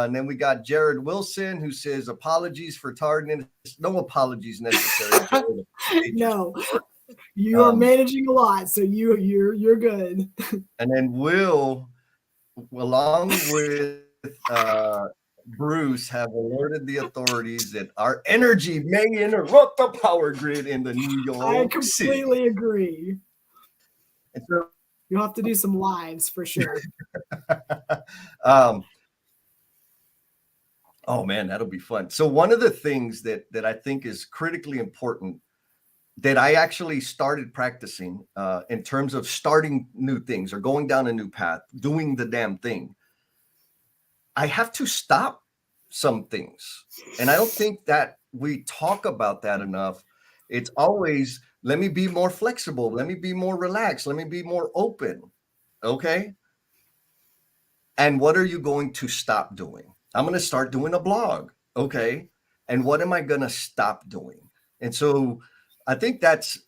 B: And then we got Jared Wilson, who says, apologies for tardiness. No apologies necessary, Jared. Appreciate your
A: No,
B: support.
A: you are managing a lot, so you're good.
B: And then Will, along with Bruce, have alerted the authorities that our energy may interrupt the power grid in the New
A: I
B: York City.
A: completely agree.
B: And so,
A: You'll have to do some lives for sure.
B: um, oh man, that'll be fun. So one of the things that I think is critically important that I actually started practicing in terms of starting new things or going down a new path, doing the damn thing, I have to stop some things. And I don't think that we talk about that enough. It's always, let me be more flexible. Let me be more relaxed. Let me be more open. Okay. And what are you going to stop doing? I'm going to start doing a blog. Okay. And what am I going to stop doing? And so I think that's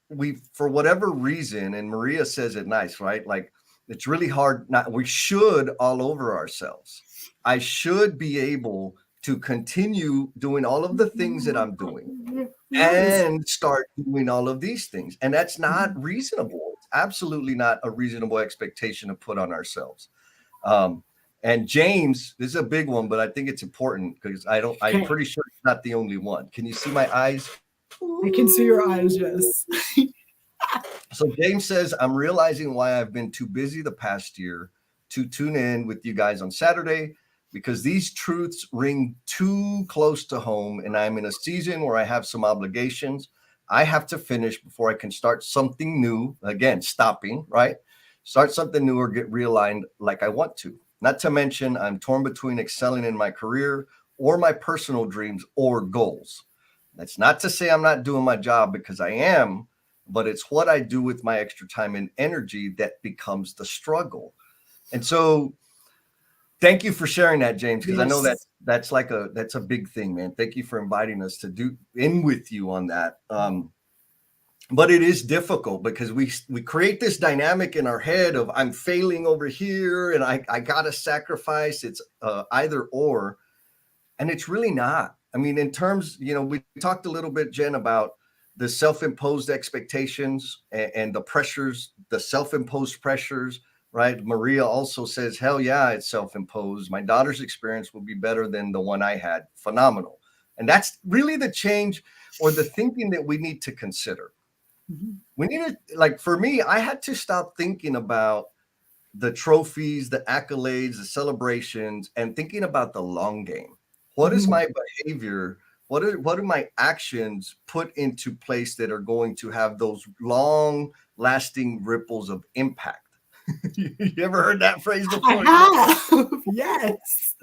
B: we, for whatever reason, and Maria says it nice, right? Like it's really hard. Not, we should all over ourselves. I should be able to continue doing all of the things that I'm doing
A: Yes.
B: and start doing all of these things. And that's not reasonable. It's absolutely not a reasonable expectation to put on ourselves. Um, and James, this is a big one, but I think it's important because I'm
A: Okay.
B: pretty sure it's not the only one. Can you see my eyes?
A: I can see your eyes,
B: Ooh.
A: yes.
B: So James says, I'm realizing why I've been too busy the past year to tune in with you guys on Saturday because these truths ring too close to home and I'm in a season where I have some obligations I have to finish before I can start something new. Again, stopping, right? Start something new or get realigned like I want to. Not to mention, I'm torn between excelling in my career or my personal dreams or goals. That's not to say I'm not doing my job because I am, but it's what I do with my extra time and energy that becomes the struggle. And so thank you for sharing that, James, because I know that
A: Yes.
B: that's a big thing, man. Thank you for inviting us to do in with you on that. But it is difficult because we create this dynamic in our head of I'm failing over here and I gotta sacrifice. It's either or, and it's really not. I mean, in terms, we talked a little bit, Jen, about the self-imposed expectations and the pressures, the self-imposed pressures, right? Maria also says, hell yeah, it's self-imposed. My daughter's experience will be better than the one I had. Phenomenal. And that's really the change or the thinking that we need to consider. We need to, like, for me, I had to stop thinking about the trophies, the accolades, the celebrations, and thinking about the long game. What is my behavior? What are my actions put into place that are going to have those long lasting ripples of impact? You ever heard that phrase
A: I
B: before?
A: have. Yes.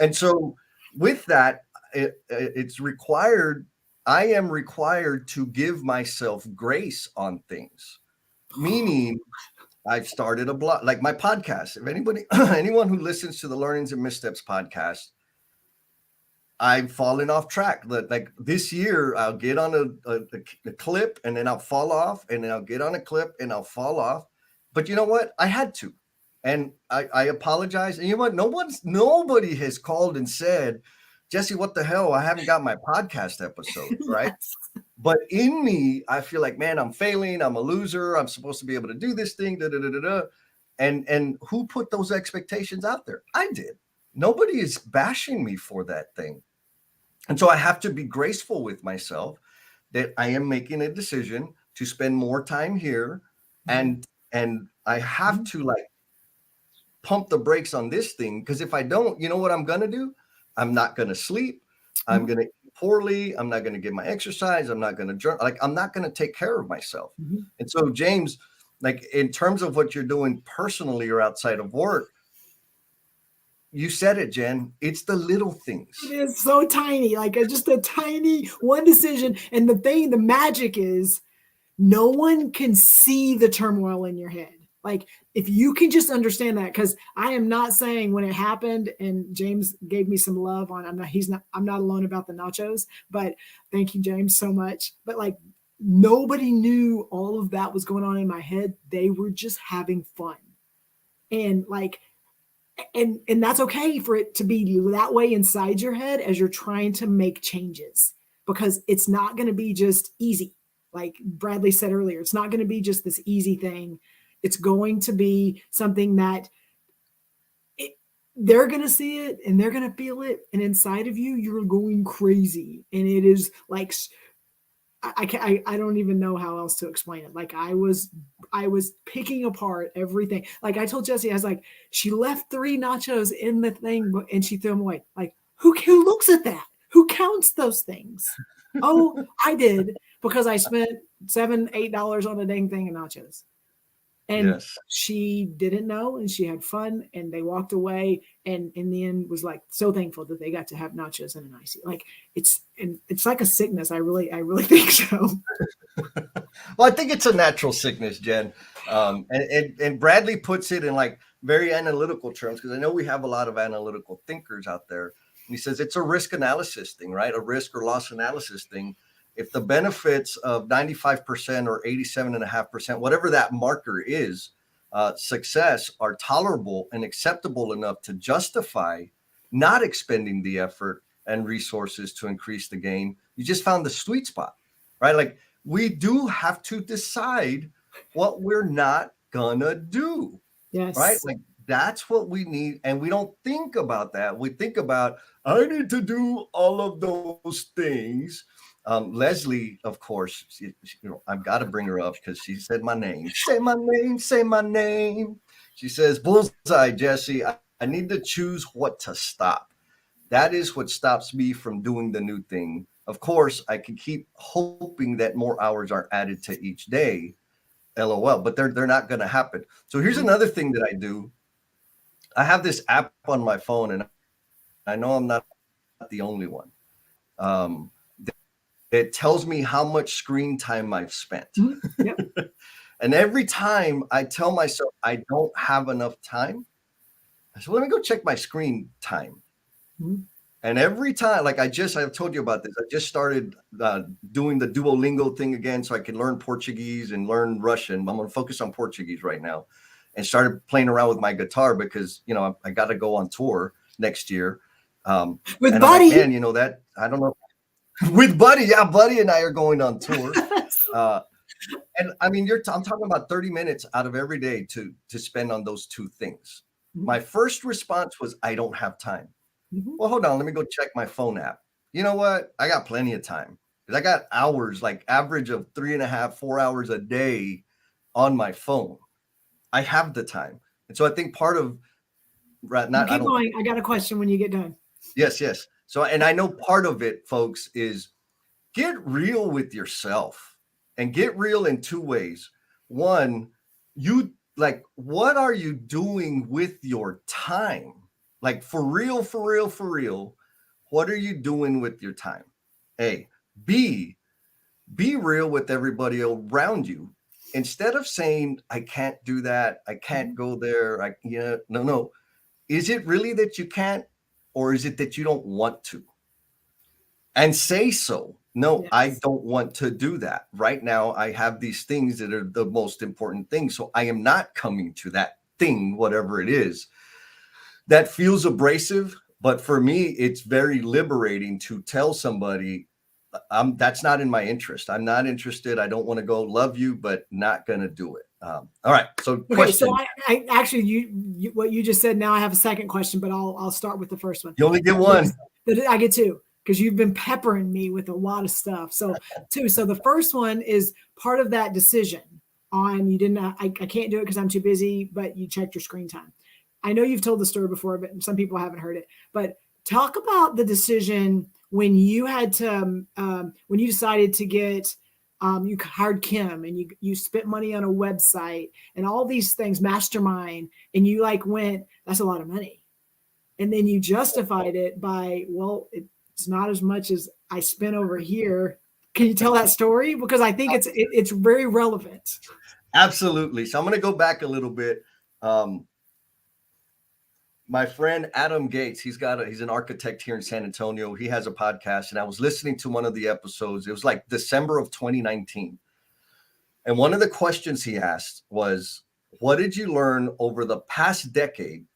B: And so with that, it's required. I am required to give myself grace on things, meaning I've started a blog, like my podcast. If anybody, anyone who listens to the Learnings and Missteps podcast, I've fallen off track. Like this year, I'll get on a clip and then I'll fall off, and then I'll get on a clip and I'll fall off. But you know what? I had to, and I apologize. And you know what? Nobody has called and said, Jesse, what the hell? I haven't got my podcast episodes, right?
A: Yes.
B: But in me, I feel like, man, I'm failing. I'm a loser. I'm supposed to be able to do this thing. Da, da, da, da, da. And who put those expectations out there? I did. Nobody is bashing me for that thing. And so I have to be graceful with myself that I am making a decision to spend more time here. And I have to like pump the brakes on this thing. Because if I don't, you know what I'm gonna do? I'm not going to sleep. I'm
A: Mhm.
B: going to eat poorly. I'm not going to get my exercise. I'm not going to journal. Like, I'm not going to take care of myself.
A: Mhm.
B: And so, James, like in terms of what you're doing personally or outside of work, you said it, Jen. It's the little
A: It
B: things.
A: is so tiny, like just a tiny one decision. And the magic is no one can see the turmoil in your head. Like if you can just understand that, because I am not saying when it happened, and James gave me some love on, I'm not alone about the nachos, but thank you, James, so much. But like nobody knew all of that was going on in my head. They were just having fun. And like and that's okay for it to be that way inside your head as you're trying to make changes, because it's not going to be just easy. Like Bradley said earlier, it's not going to be just this easy thing. It's going to be something that it, they're going to see it and they're going to feel it, and inside of you you're going crazy, and it is like I don't even know how else to explain it. Like I was picking apart everything. Like I told Jesse, I was like, she left 3 nachos in the thing and she threw them away. Like who looks at that? Who counts those things? Oh, I did, because I spent $7, $8 on a dang thing of nachos. And
B: Yes.
A: she didn't know, and she had fun, and they walked away, and in the end was like so thankful that they got to have nachos and an icy. Like it's like a sickness. I really think so.
B: Well, I think it's a natural sickness, Jen. And Bradley puts it in like very analytical terms, because I know we have a lot of analytical thinkers out there. And he says it's a risk analysis thing, right? A risk or loss analysis thing. If the benefits of 95% or 87.5%, whatever that marker is, success are tolerable and acceptable enough to justify not expending the effort and resources to increase the gain, you just found the sweet spot, right? Like we do have to decide what we're not gonna do, right?
A: Yes.
B: Like that's what we need. And we don't think about that. We think about, I need to do all of those things. Leslie, of course, I've got to bring her up because she said my name. Say my name, say my name. She says, bullseye, Jesse. I need to choose what to stop. That is what stops me from doing the new thing. Of course, I can keep hoping that more hours are added to each day. LOL, but they're not going to happen. So here's another thing that I do. I have this app on my phone, and I know I'm not the only one. Um, it tells me how much screen time I've spent.
A: Mm-hmm. Yep.
B: And every time I tell myself I don't have enough time, I said, well, let me go check my screen time.
A: Mm-hmm.
B: And every time, like I've told you about this, I just started doing the Duolingo thing again so I can learn Portuguese and learn Russian. I'm going to focus on Portuguese right now, and started playing around with my guitar because, I got to go on tour next year.
A: With
B: And I'm like,
A: Buddy.
B: man, that, I don't know. With Buddy. Yeah, Buddy and I are going on tour. And I mean, I'm talking about 30 minutes out of every day to spend on those 2 things.
A: Mm-hmm.
B: My first response was, I don't have time.
A: Mm-hmm.
B: Well, hold on. Let me go check my phone app. You know what? I got plenty of time because I got hours, like average of 3.5, 4 hours a day on my phone. I have the time. And so I think part of, right,
A: You
B: not, I
A: keep
B: don't,
A: going. I got a question when you get done.
B: yes, yes. So, and I know part of it, folks, is get real with yourself, and get real in 2 ways. One, you like, what are you doing with your time? Like for real, for real, for real. What are you doing with your time? A. B, be real with everybody around you. Instead of saying, I can't do that, I can't go there, no. Is it really that you can't, or is it that you don't want to? And say so. No, I
A: Yes.
B: don't want to do that. Right now, I have these things that are the most important things. So I am not coming to that thing, whatever it is. That feels abrasive, but for me, it's very liberating to tell somebody, that's not in my interest. I'm not interested. I don't want to go. Love you, but not going to do it. All right. So,
A: Okay, so
B: question.
A: I actually you what you just said. Now I have a second question, but I'll start with the first one.
B: You only get one.
A: I get 2 because you've been peppering me with a lot of stuff. So 2. So the first one is part of that decision on you didn't. I can't do it because I'm too busy. But you checked your screen time. I know you've told the story before, but some people haven't heard it. But Talk about the decision when you had to, when you decided to get, you hired Kim and you spent money on a website and all these things, mastermind, and you like went, that's a lot of money. And then you justified it by, well, it's not as much as I spent over here. Can you tell that story? Because I think it's very relevant.
B: Absolutely. So I'm going to go back a little bit. My friend Adam Gates, he's an architect here in San Antonio. He has a podcast, and I was listening to one of the episodes. It was like December of 2019. And one of the questions he asked was, what did you learn over the past decade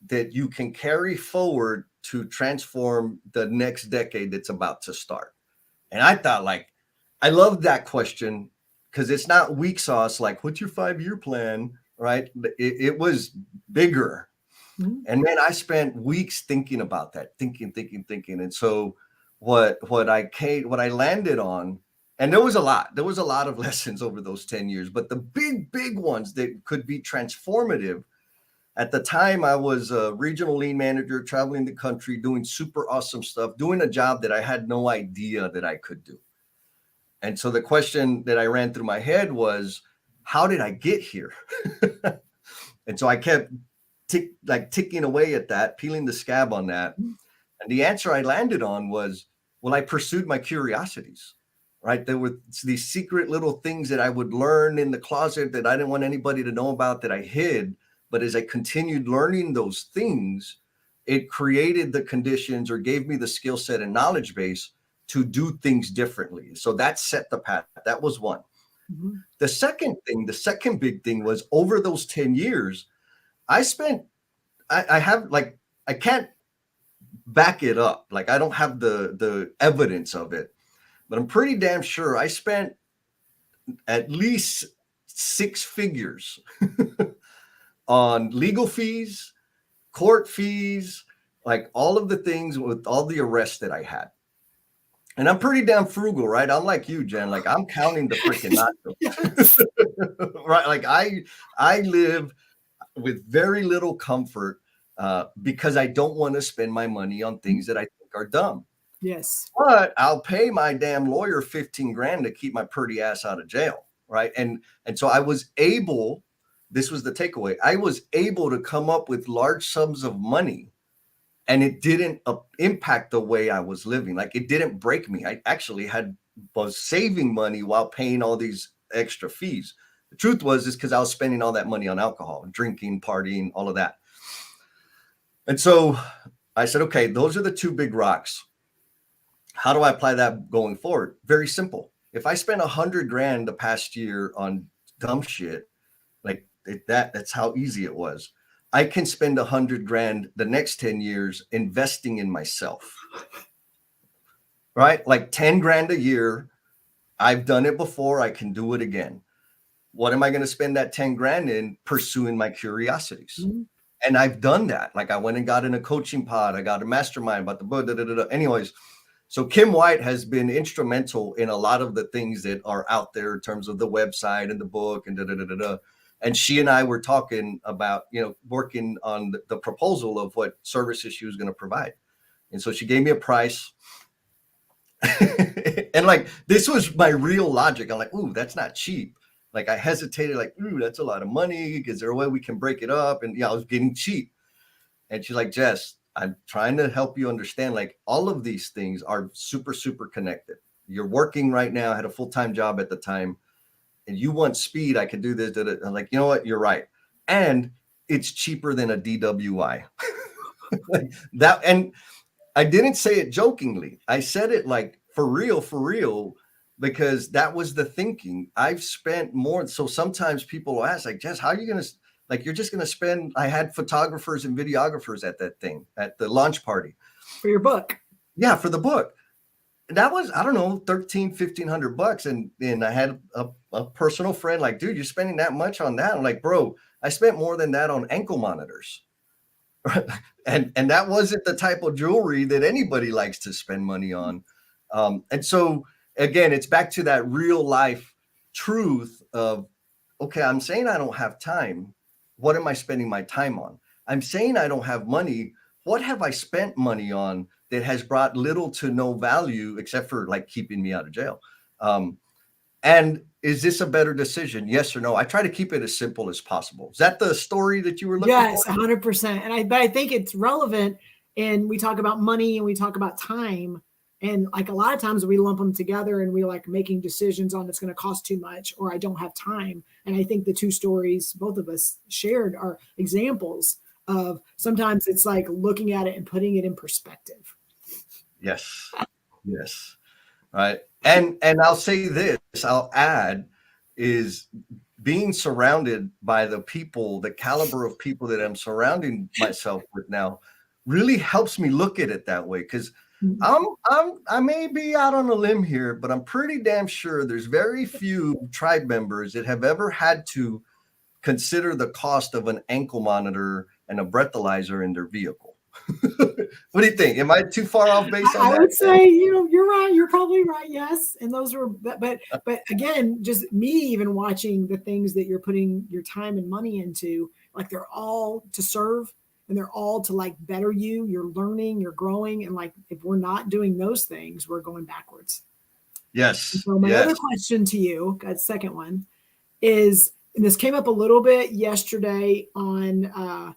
B: that you can carry forward to transform the next decade that's about to start? And I thought, like, I love that question because it's not weak sauce, like, what's your 5-year plan, right? It was bigger. Mm-hmm. And man, I spent weeks thinking about that, thinking. And so what I landed on, and there was a lot of lessons over those 10 years, but the big ones that could be transformative. At the time, I was a regional lean manager, traveling the country, doing super awesome stuff, doing a job that I had no idea that I could do. And so the question that I ran through my head was, how did I get here? And so I kept ticking away at that, peeling the scab on that. And the answer I landed on was, well, I pursued my curiosities, right? There were these secret little things that I would learn in the closet that I didn't want anybody to know about, that I hid. But as I continued learning those things, it created the conditions or gave me the skill set and knowledge base to do things differently. So that set the path. That was one. Mm-hmm. The second big thing was, over those 10 years, I can't back it up. Like, I don't have the evidence of it, but I'm pretty damn sure I spent at least 6 figures on legal fees, court fees, like all of the things with all the arrests that I had. And I'm pretty damn frugal, right? I'm like you, Jen. Like, I'm counting the freaking nachos. Right? Like, I live with very little comfort because I don't want to spend my money on things that I think are dumb.
A: Yes.
B: But I'll pay my damn lawyer 15 grand to keep my pretty ass out of jail, right? And so I was able, this was the takeaway, I was able to come up with large sums of money, and it didn't impact the way I was living. Like, it didn't break me. I actually was saving money while paying all these extra fees. The truth is because I was spending all that money on alcohol, drinking, partying, all of that. And so I said, okay, those are the 2 big rocks. How do I apply that going forward? Very simple. If I spent 100 grand the past year on dumb shit, like that's how easy it was. I can spend 100 grand the next 10 years investing in myself, right? Like 10 grand a year. I've done it before. I can do it again. What am I going to spend that 10 grand in? Pursuing my curiosities. Mm-hmm. And I've done that. Like, I went and got in a coaching pod. I got a mastermind about the book. Anyways, so Kim White has been instrumental in a lot of the things that are out there in terms of the website and the book and And she and I were talking about, working on the proposal of what services she was going to provide. And so she gave me a price. And like, this was my real logic. I'm like, ooh, that's not cheap. Like, I hesitated, like, ooh, that's a lot of money. Is there a way we can break it up? And I was getting cheap. And she's like, Jess, I'm trying to help you understand, like, all of these things are super, super connected. You're working right now. I had a full-time job at the time. And you want speed, I can do this. I'm like, you know what? You're right. And it's cheaper than a DWI. Like that. And I didn't say it jokingly. I said it like for real, because that was the thinking. I've spent more. So sometimes people will ask, like, Jess, how are you going to, like, you're just going to spend, I had photographers and videographers at that thing, at the launch party.
A: For your book.
B: Yeah, for the book. That was, I don't know, $1,500. And I had a personal friend like, dude, you're spending that much on that? I'm like, bro, I spent more than that on ankle monitors. and that wasn't the type of jewelry that anybody likes to spend money on. And so again, it's back to that real life truth of, okay, I'm saying I don't have time. What am I spending my time on? I'm saying I don't have money. what have I spent money on that has brought little to no value except for like keeping me out of jail? And is this a better decision? Yes or no? I try to keep it as simple as possible. Is that the story that you were looking for?
A: Yes, 100%. But I think it's relevant. And we talk about money and we talk about time. And like a lot of times we lump them together and we like making decisions on it's going to cost too much or I don't have time. And I think the two stories both of us shared are examples of sometimes it's like looking at it and putting it in perspective.
B: Yes. Yes. Right. And I'll say this, I'll add, is being surrounded by the people, the caliber of people that I'm surrounding myself with now really helps me look at it that way. Because I may be out on a limb here, but I'm pretty damn sure there's very few tribe members that have ever had to consider the cost of an ankle monitor and a breathalyzer in their vehicle. What do you think? Am I too far off base on that?
A: I would say, you're right. You're probably right. Yes. And those were, but again, just me even watching the things that you're putting your time and money into, like they're all to serve and they're all to like better you. You're learning, you're growing. And like, if we're not doing those things, we're going backwards.
B: Yes.
A: And so my other question to you, that second one is, and this came up a little bit yesterday on,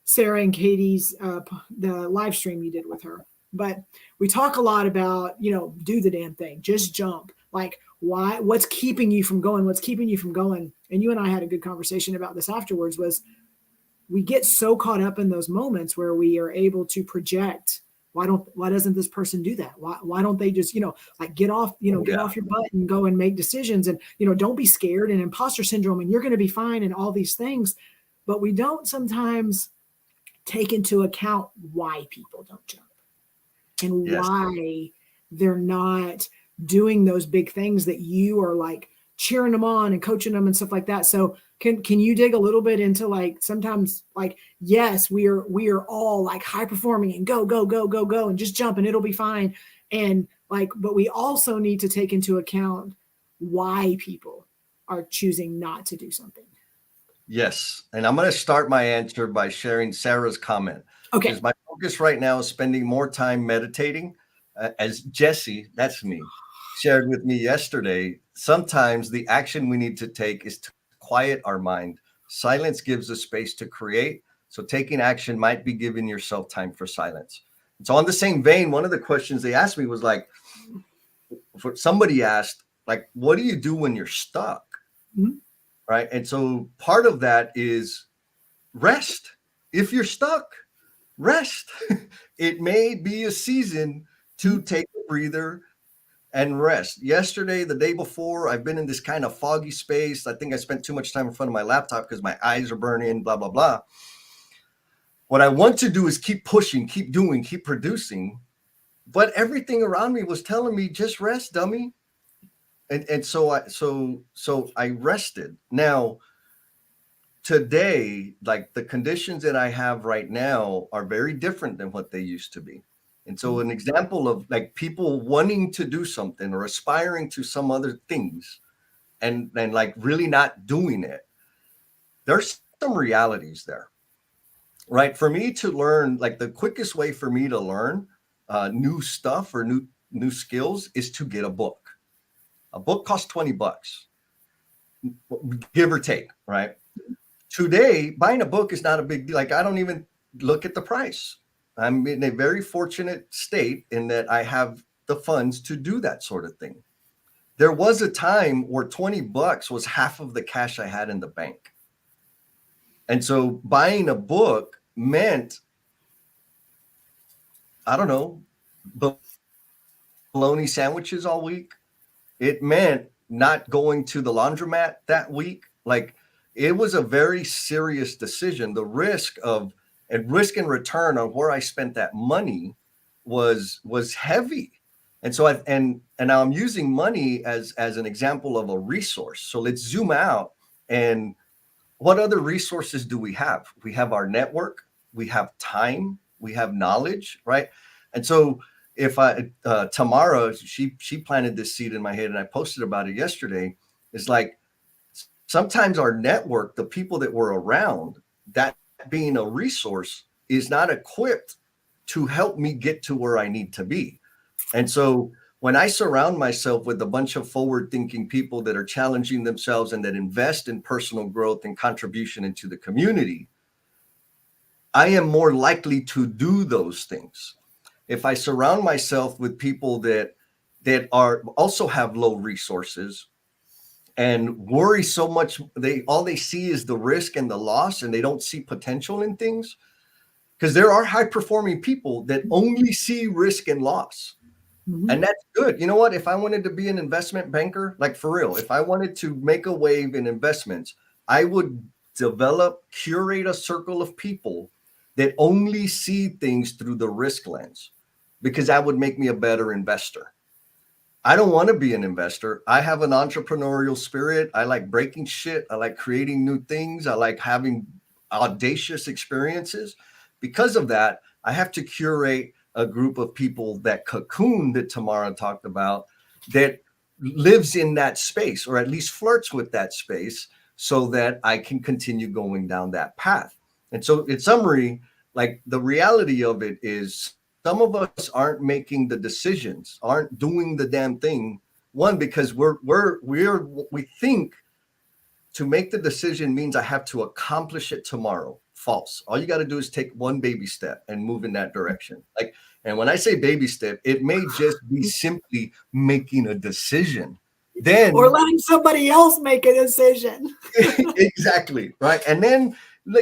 A: Sarah and Katie's the live stream you did with her. But we talk a lot about, do the damn thing, just jump. Like, why? What's keeping you from going? What's keeping you from going? And you and I had a good conversation about this afterwards. Was we get so caught up in those moments where we are able to project. Why doesn't this person do that? Why don't they just, like get off your butt and go and make decisions and, don't be scared and imposter syndrome and you're going to be fine and all these things. But we don't sometimes take into account why people don't jump and why they're not doing those big things that you are like cheering them on and coaching them and stuff like that. So can you dig a little bit into like sometimes like, yes, we are all like high performing and go and just jump and it'll be fine. And like, but we also need to take into account why people are choosing not to do something.
B: Yes. And I'm going to start my answer by sharing Sarah's comment.
A: Okay.
B: Because my focus right now is spending more time meditating. As Jesse, that's me, shared with me yesterday, sometimes the action we need to take is to quiet our mind. Silence gives us space to create. So taking action might be giving yourself time for silence. And so on the same vein, one of the questions they asked me was like, somebody asked, like, what do you do when you're stuck? Mm-hmm. Right. And so part of that is rest. If you're stuck, rest. It may be a season to take a breather and rest. Yesterday, the day before, I've been in this kind of foggy space. I think I spent too much time in front of my laptop because my eyes are burning, blah, blah, blah. What I want to do is keep pushing, keep doing, keep producing. But everything around me was telling me, just rest, dummy. And so I rested. Now, today, like the conditions that I have right now are very different than what they used to be. And so an example of like people wanting to do something or aspiring to some other things and like really not doing it, there's some realities there, right? For me to learn, like the quickest way for me to learn new stuff or new skills is to get a book. A book costs $20, give or take, right? Today, buying a book is not a big deal. Like, I don't even look at the price. I'm in a very fortunate state in that I have the funds to do that sort of thing. There was a time where $20 was half of the cash I had in the bank. And so buying a book meant, I don't know, bologna sandwiches all week. It meant not going to the laundromat that week. Like, it was a very serious decision. The risk and return on where I spent that money was heavy. And so and now I'm using money as an example of a resource. So let's zoom out. And what other resources do we have? We have our network, we have time, we have knowledge, right? And so if Tamara, she planted this seed in my head and I posted about it yesterday. It's like, sometimes our network, the people that we're around, that being a resource, is not equipped to help me get to where I need to be. And so when I surround myself with a bunch of forward thinking people that are challenging themselves and that invest in personal growth and contribution into the community, I am more likely to do those things. If I surround myself with people that are also have low resources and worry so much, all they see is the risk and the loss, and they don't see potential in things, because there are high performing people that only see risk and loss.
A: Mm-hmm.
B: And that's good. You know what? If I wanted to be an investment banker, like for real, if I wanted to make a wave in investments, I would curate a circle of people that only see things through the risk lens, because that would make me a better investor. I don't want to be an investor. I have an entrepreneurial spirit. I like breaking shit. I like creating new things. I like having audacious experiences. Because of that, I have to curate a group of people, that cocoon that Tamara talked about, that lives in that space, or at least flirts with that space, so that I can continue going down that path. And so in summary, like, the reality of it is, some of us aren't making the decisions, aren't doing the damn thing. One, because we think to make the decision means I have to accomplish it tomorrow. False. All you got to do is take one baby step and move in that direction. Like, and when I say baby step, it may just be simply making a decision. Then,
A: or letting somebody else make a decision.
B: Exactly, right? And then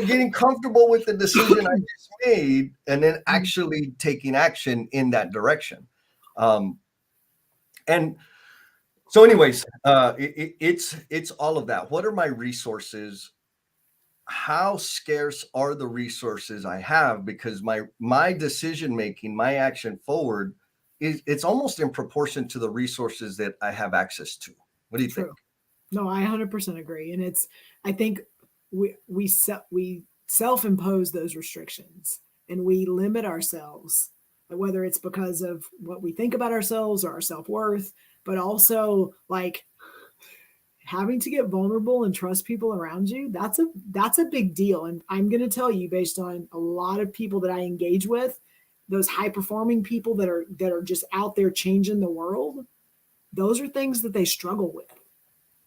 B: getting comfortable with the decision I just made, and then actually taking action in that direction. And so anyways, it's all of that. What are my resources? How scarce are the resources I have? Because my decision making, my action forward, it's almost in proportion to the resources that I have access to. What do you think?
A: No, I 100% agree. And I think we self-impose those restrictions, and we limit ourselves, whether it's because of what we think about ourselves or our self-worth, but also like having to get vulnerable and trust people around you. That's a big deal. And I'm going to tell you, based on a lot of people that I engage with, those high performing people that are just out there changing the world, those are things that they struggle with.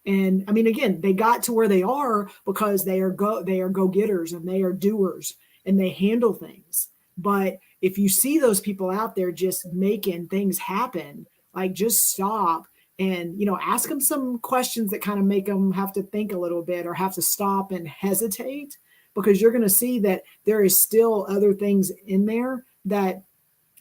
A: And I mean, again, they got to where they are because they are go-getters, and they are doers, and they handle things. But if you see those people out there just making things happen, like, just stop and, ask them some questions that kind of make them have to think a little bit, or have to stop and hesitate, because you're going to see that there is still other things in there that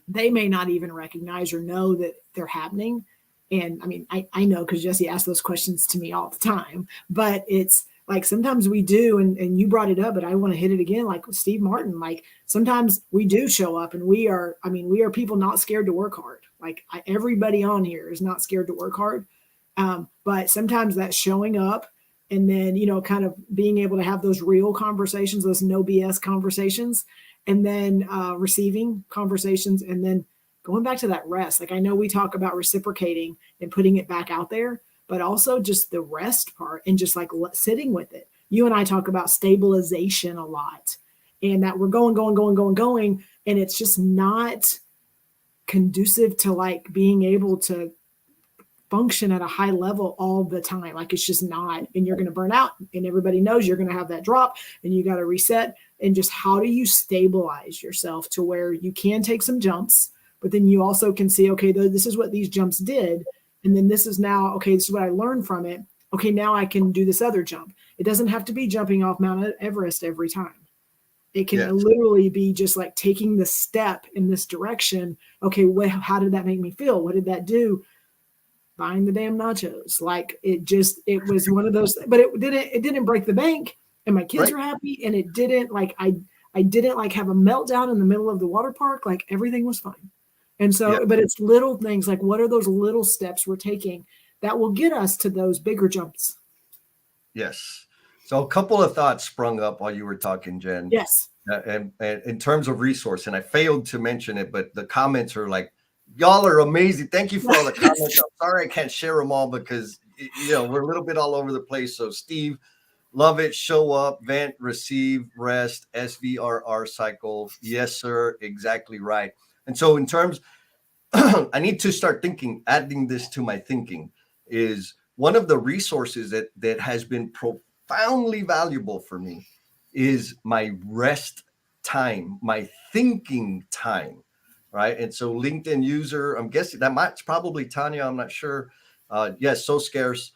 A: they may not even recognize or know that they're happening. And I mean, I know, because Jesse asks those questions to me all the time, but it's like, sometimes we do, and you brought it up, but I want to hit it again, like with Steve Martin. Like, sometimes we do show up, and we are people not scared to work hard. Like, everybody on here is not scared to work hard. But sometimes that's showing up, and then, kind of being able to have those real conversations, those no BS conversations, and then receiving conversations, and then going back to that rest. Like, I know we talk about reciprocating and putting it back out there, but also just the rest part, and just like sitting with it. You and I talk about stabilization a lot, and that we're going, and it's just not conducive to like being able to function at a high level all the time. Like, it's just not, and you're going to burn out, and everybody knows you're going to have that drop, and you got to reset. And just, how do you stabilize yourself to where you can take some jumps, but then you also can see, okay, this is what these jumps did. And then this is now, okay, this is what I learned from it. Okay, now I can do this other jump. It doesn't have to be jumping off Mount Everest every time. It can literally be just like taking the step in this direction. Okay, how did that make me feel? What did that do? Buying the damn nachos. Like, it was one of those, but it didn't break the bank, and my kids were happy, and it didn't like, I didn't like have a meltdown in the middle of the water park. Like, everything was fine. And so, but it's little things, like, what are those little steps we're taking that will get us to those bigger jumps?
B: Yes. So a couple of thoughts sprung up while you were talking, Jen.
A: Yes.
B: And in terms of resource, and I failed to mention it, but the comments are like, y'all are amazing. Thank you for all the comments. I'm sorry I can't share them all, because we're a little bit all over the place. So Steve, Love it. Show up, vent, receive, rest, SVRR cycle. Yes, sir. Exactly right. And so, in terms, I need to start thinking, adding this to my thinking is one of the resources that has been profoundly valuable for me is my rest time, my thinking time, right? And so LinkedIn user, I'm guessing that might probably Tanya, I'm not sure. Yes, so scarce.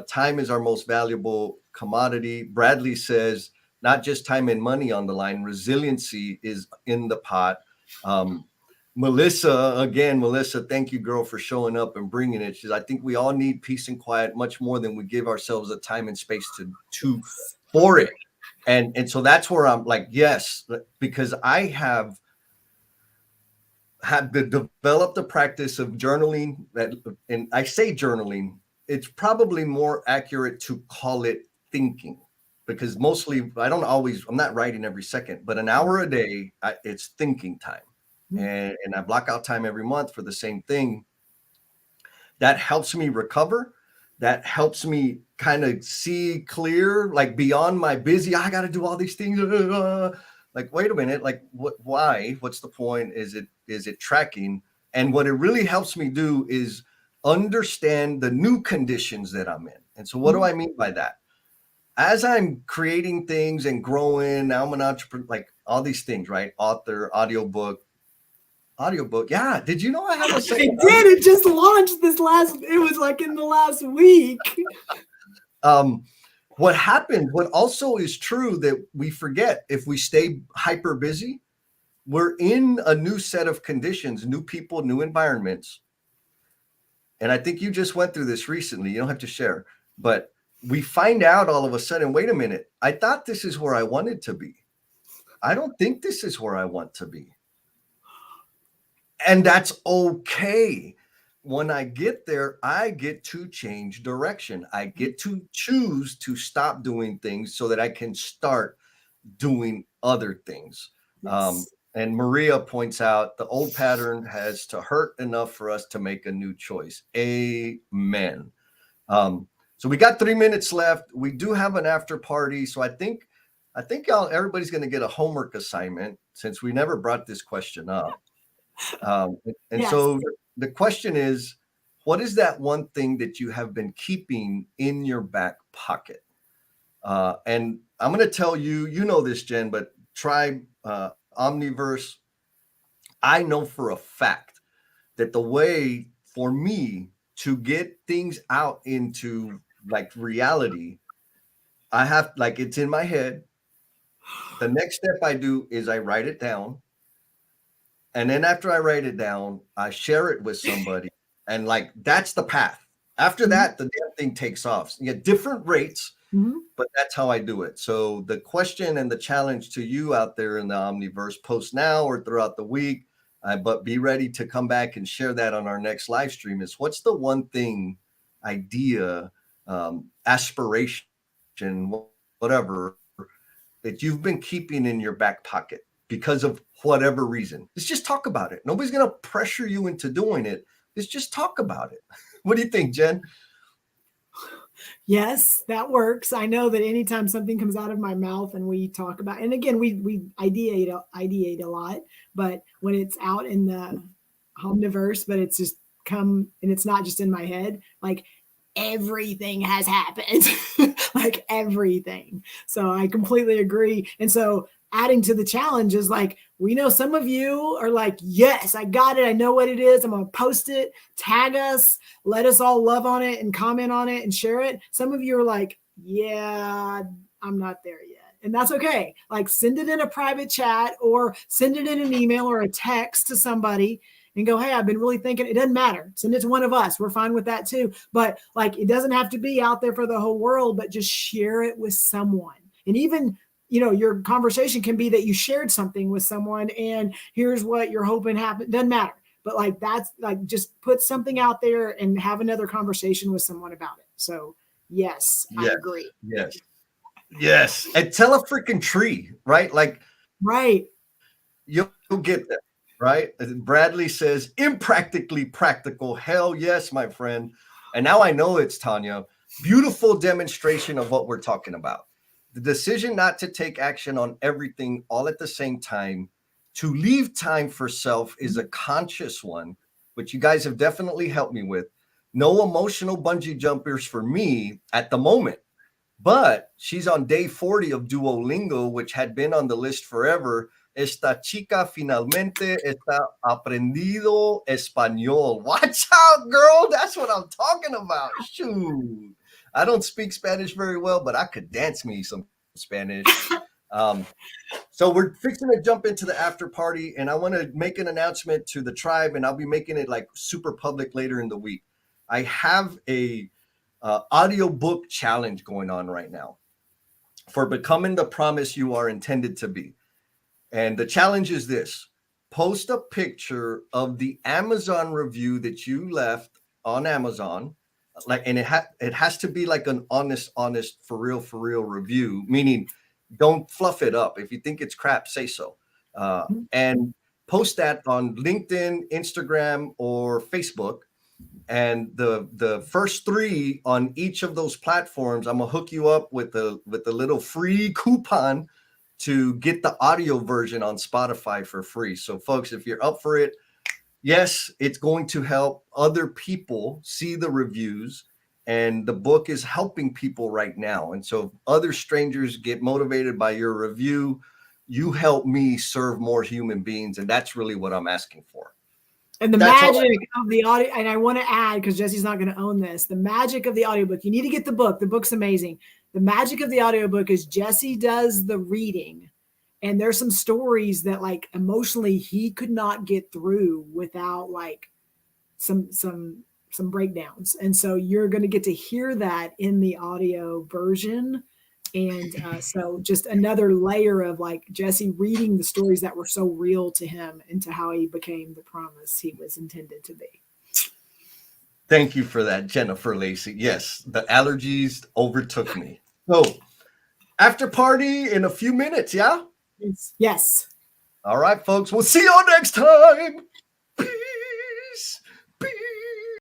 B: Time is our most valuable commodity. Bradley says, not just time and money on the line, resiliency is in the pot. Um, Melissa, again, Melissa, thank you, girl, for showing up and bringing it. She's, I think we all need peace and quiet much more than we give ourselves the time and space to
A: Yes.
B: for it. And so that's where I'm like, yes, because I have had developed the practice of journaling. That, and I say journaling, it's probably more accurate to call it thinking, because mostly I'm not writing every second, but an hour a day, it's thinking time. And I block out time every month for the same thing. That helps me recover. That helps me kind of see clear, like beyond my busy, I got to do all these things. Like, wait a minute, like why? What's the point? Is it tracking? And what it really helps me do is understand the new conditions that I'm in. And so what do I mean by that? As I'm creating things and growing, now I'm an entrepreneur, like all these things, right? Author, audiobook. Yeah. Did you know I have a second?
A: It did. It just launched it was like in the last week.
B: What also is true that we forget, if we stay hyper busy, we're in a new set of conditions, new people, new environments. And I think you just went through this recently. You don't have to share, but we find out all of a sudden, wait a minute, I thought this is where I wanted to be. I don't think this is where I want to be. And that's okay. When I get there, I get to change direction. I get to choose to stop doing things so that I can start doing other things.
A: Yes.
B: And Maria points out the old pattern has to hurt enough for us to make a new choice. Amen. So we got 3 minutes left. We do have an after party. So I think everybody's going to get a homework assignment, since we never brought this question up.
A: Yes.
B: So the question is, what is that one thing that you have been keeping in your back pocket? And I'm going to tell you, you know this, Jen, but try Omniverse. I know for a fact that the way for me to get things out into like reality, I have, like, it's in my head. The next step I do is I write it down. And then after I write it down, I share it with somebody. And like, that's the path. After that, the damn thing takes off. You get different rates, but that's how I do it. So the question and the challenge to you out there in the Omniverse, post now or throughout the week, but be ready to come back and share that on our next live stream, is what's the one thing, idea, aspiration, whatever, that you've been keeping in your back pocket because of whatever reason? Let's just talk about it. Nobody's going to pressure you into doing it. Let's just talk about it. What do you think, Jen?
A: Yes, that works. I know that anytime something comes out of my mouth and we talk about, and again, we ideate a lot, but when it's out in the omniverse, but it's just come, and it's not just in my head, like everything has happened, like everything. So I completely agree. And so adding to the challenge is like, we know some of you are like, yes, I got it. I know what it is. I'm going to post it, tag us, let us all love on it and comment on it and share it. Some of you are like, yeah, I'm not there yet. And that's okay. Like, send it in a private chat or send it in an email or a text to somebody and go, hey, I've been really thinking. It doesn't matter. Send it to one of us. We're fine with that too. But like, it doesn't have to be out there for the whole world, but just share it with someone. And even, you know, your conversation can be that you shared something with someone and here's what you're hoping happens. Doesn't matter. But like, that's like, just put something out there and have another conversation with someone about it. So yes, I agree.
B: Yes. And tell a freaking tree, right? Like,
A: right.
B: You'll get there, right? Bradley says, impractically practical. Hell yes, my friend. And now I know it's Tanya. Beautiful demonstration of what we're talking about. The decision not to take action on everything all at the same time, to leave time for self, is a conscious one, which you guys have definitely helped me with. No emotional bungee jumpers for me at the moment. But she's on day 40 of Duolingo, which had been on the list forever. Esta chica finalmente está aprendido español. Watch out, girl. That's what I'm talking about. Shoot. I don't speak Spanish very well, but I could dance me some Spanish. So we're fixing to jump into the after party, and I want to make an announcement to the tribe, and I'll be making it like super public later in the week. I have a audiobook challenge going on right now for becoming the promise you are intended to be. And the challenge is this: post a picture of the Amazon review that you left on Amazon. Like, and it has to be like an honest, for real review, meaning don't fluff it up. If you think it's crap, say so. And post that on LinkedIn, Instagram, or Facebook. And the first 3 on each of those platforms, I'm gonna hook you up with a little free coupon to get the audio version on Spotify for free. So folks, if you're up for it, yes, it's going to help other people see the reviews, and the book is helping people right now. And so if other strangers get motivated by your review, you help me serve more human beings, and that's really what I'm asking for.
A: And the magic of the audio, and I want to add, because Jesse's not going to own this, the magic of the audiobook. You need to get the book. The book's amazing. The magic of the audiobook is Jesse does the reading, and there's some stories that like emotionally he could not get through without like some breakdowns. And so you're going to get to hear that in the audio version. And so just another layer of like Jesse reading the stories that were so real to him and to how he became the promise he was intended to be.
B: Thank you for that, Jennifer Lacey. Yes, the allergies overtook me. So after party in a few minutes, yeah?
A: Yes.
B: All right, folks. We'll see you all next time.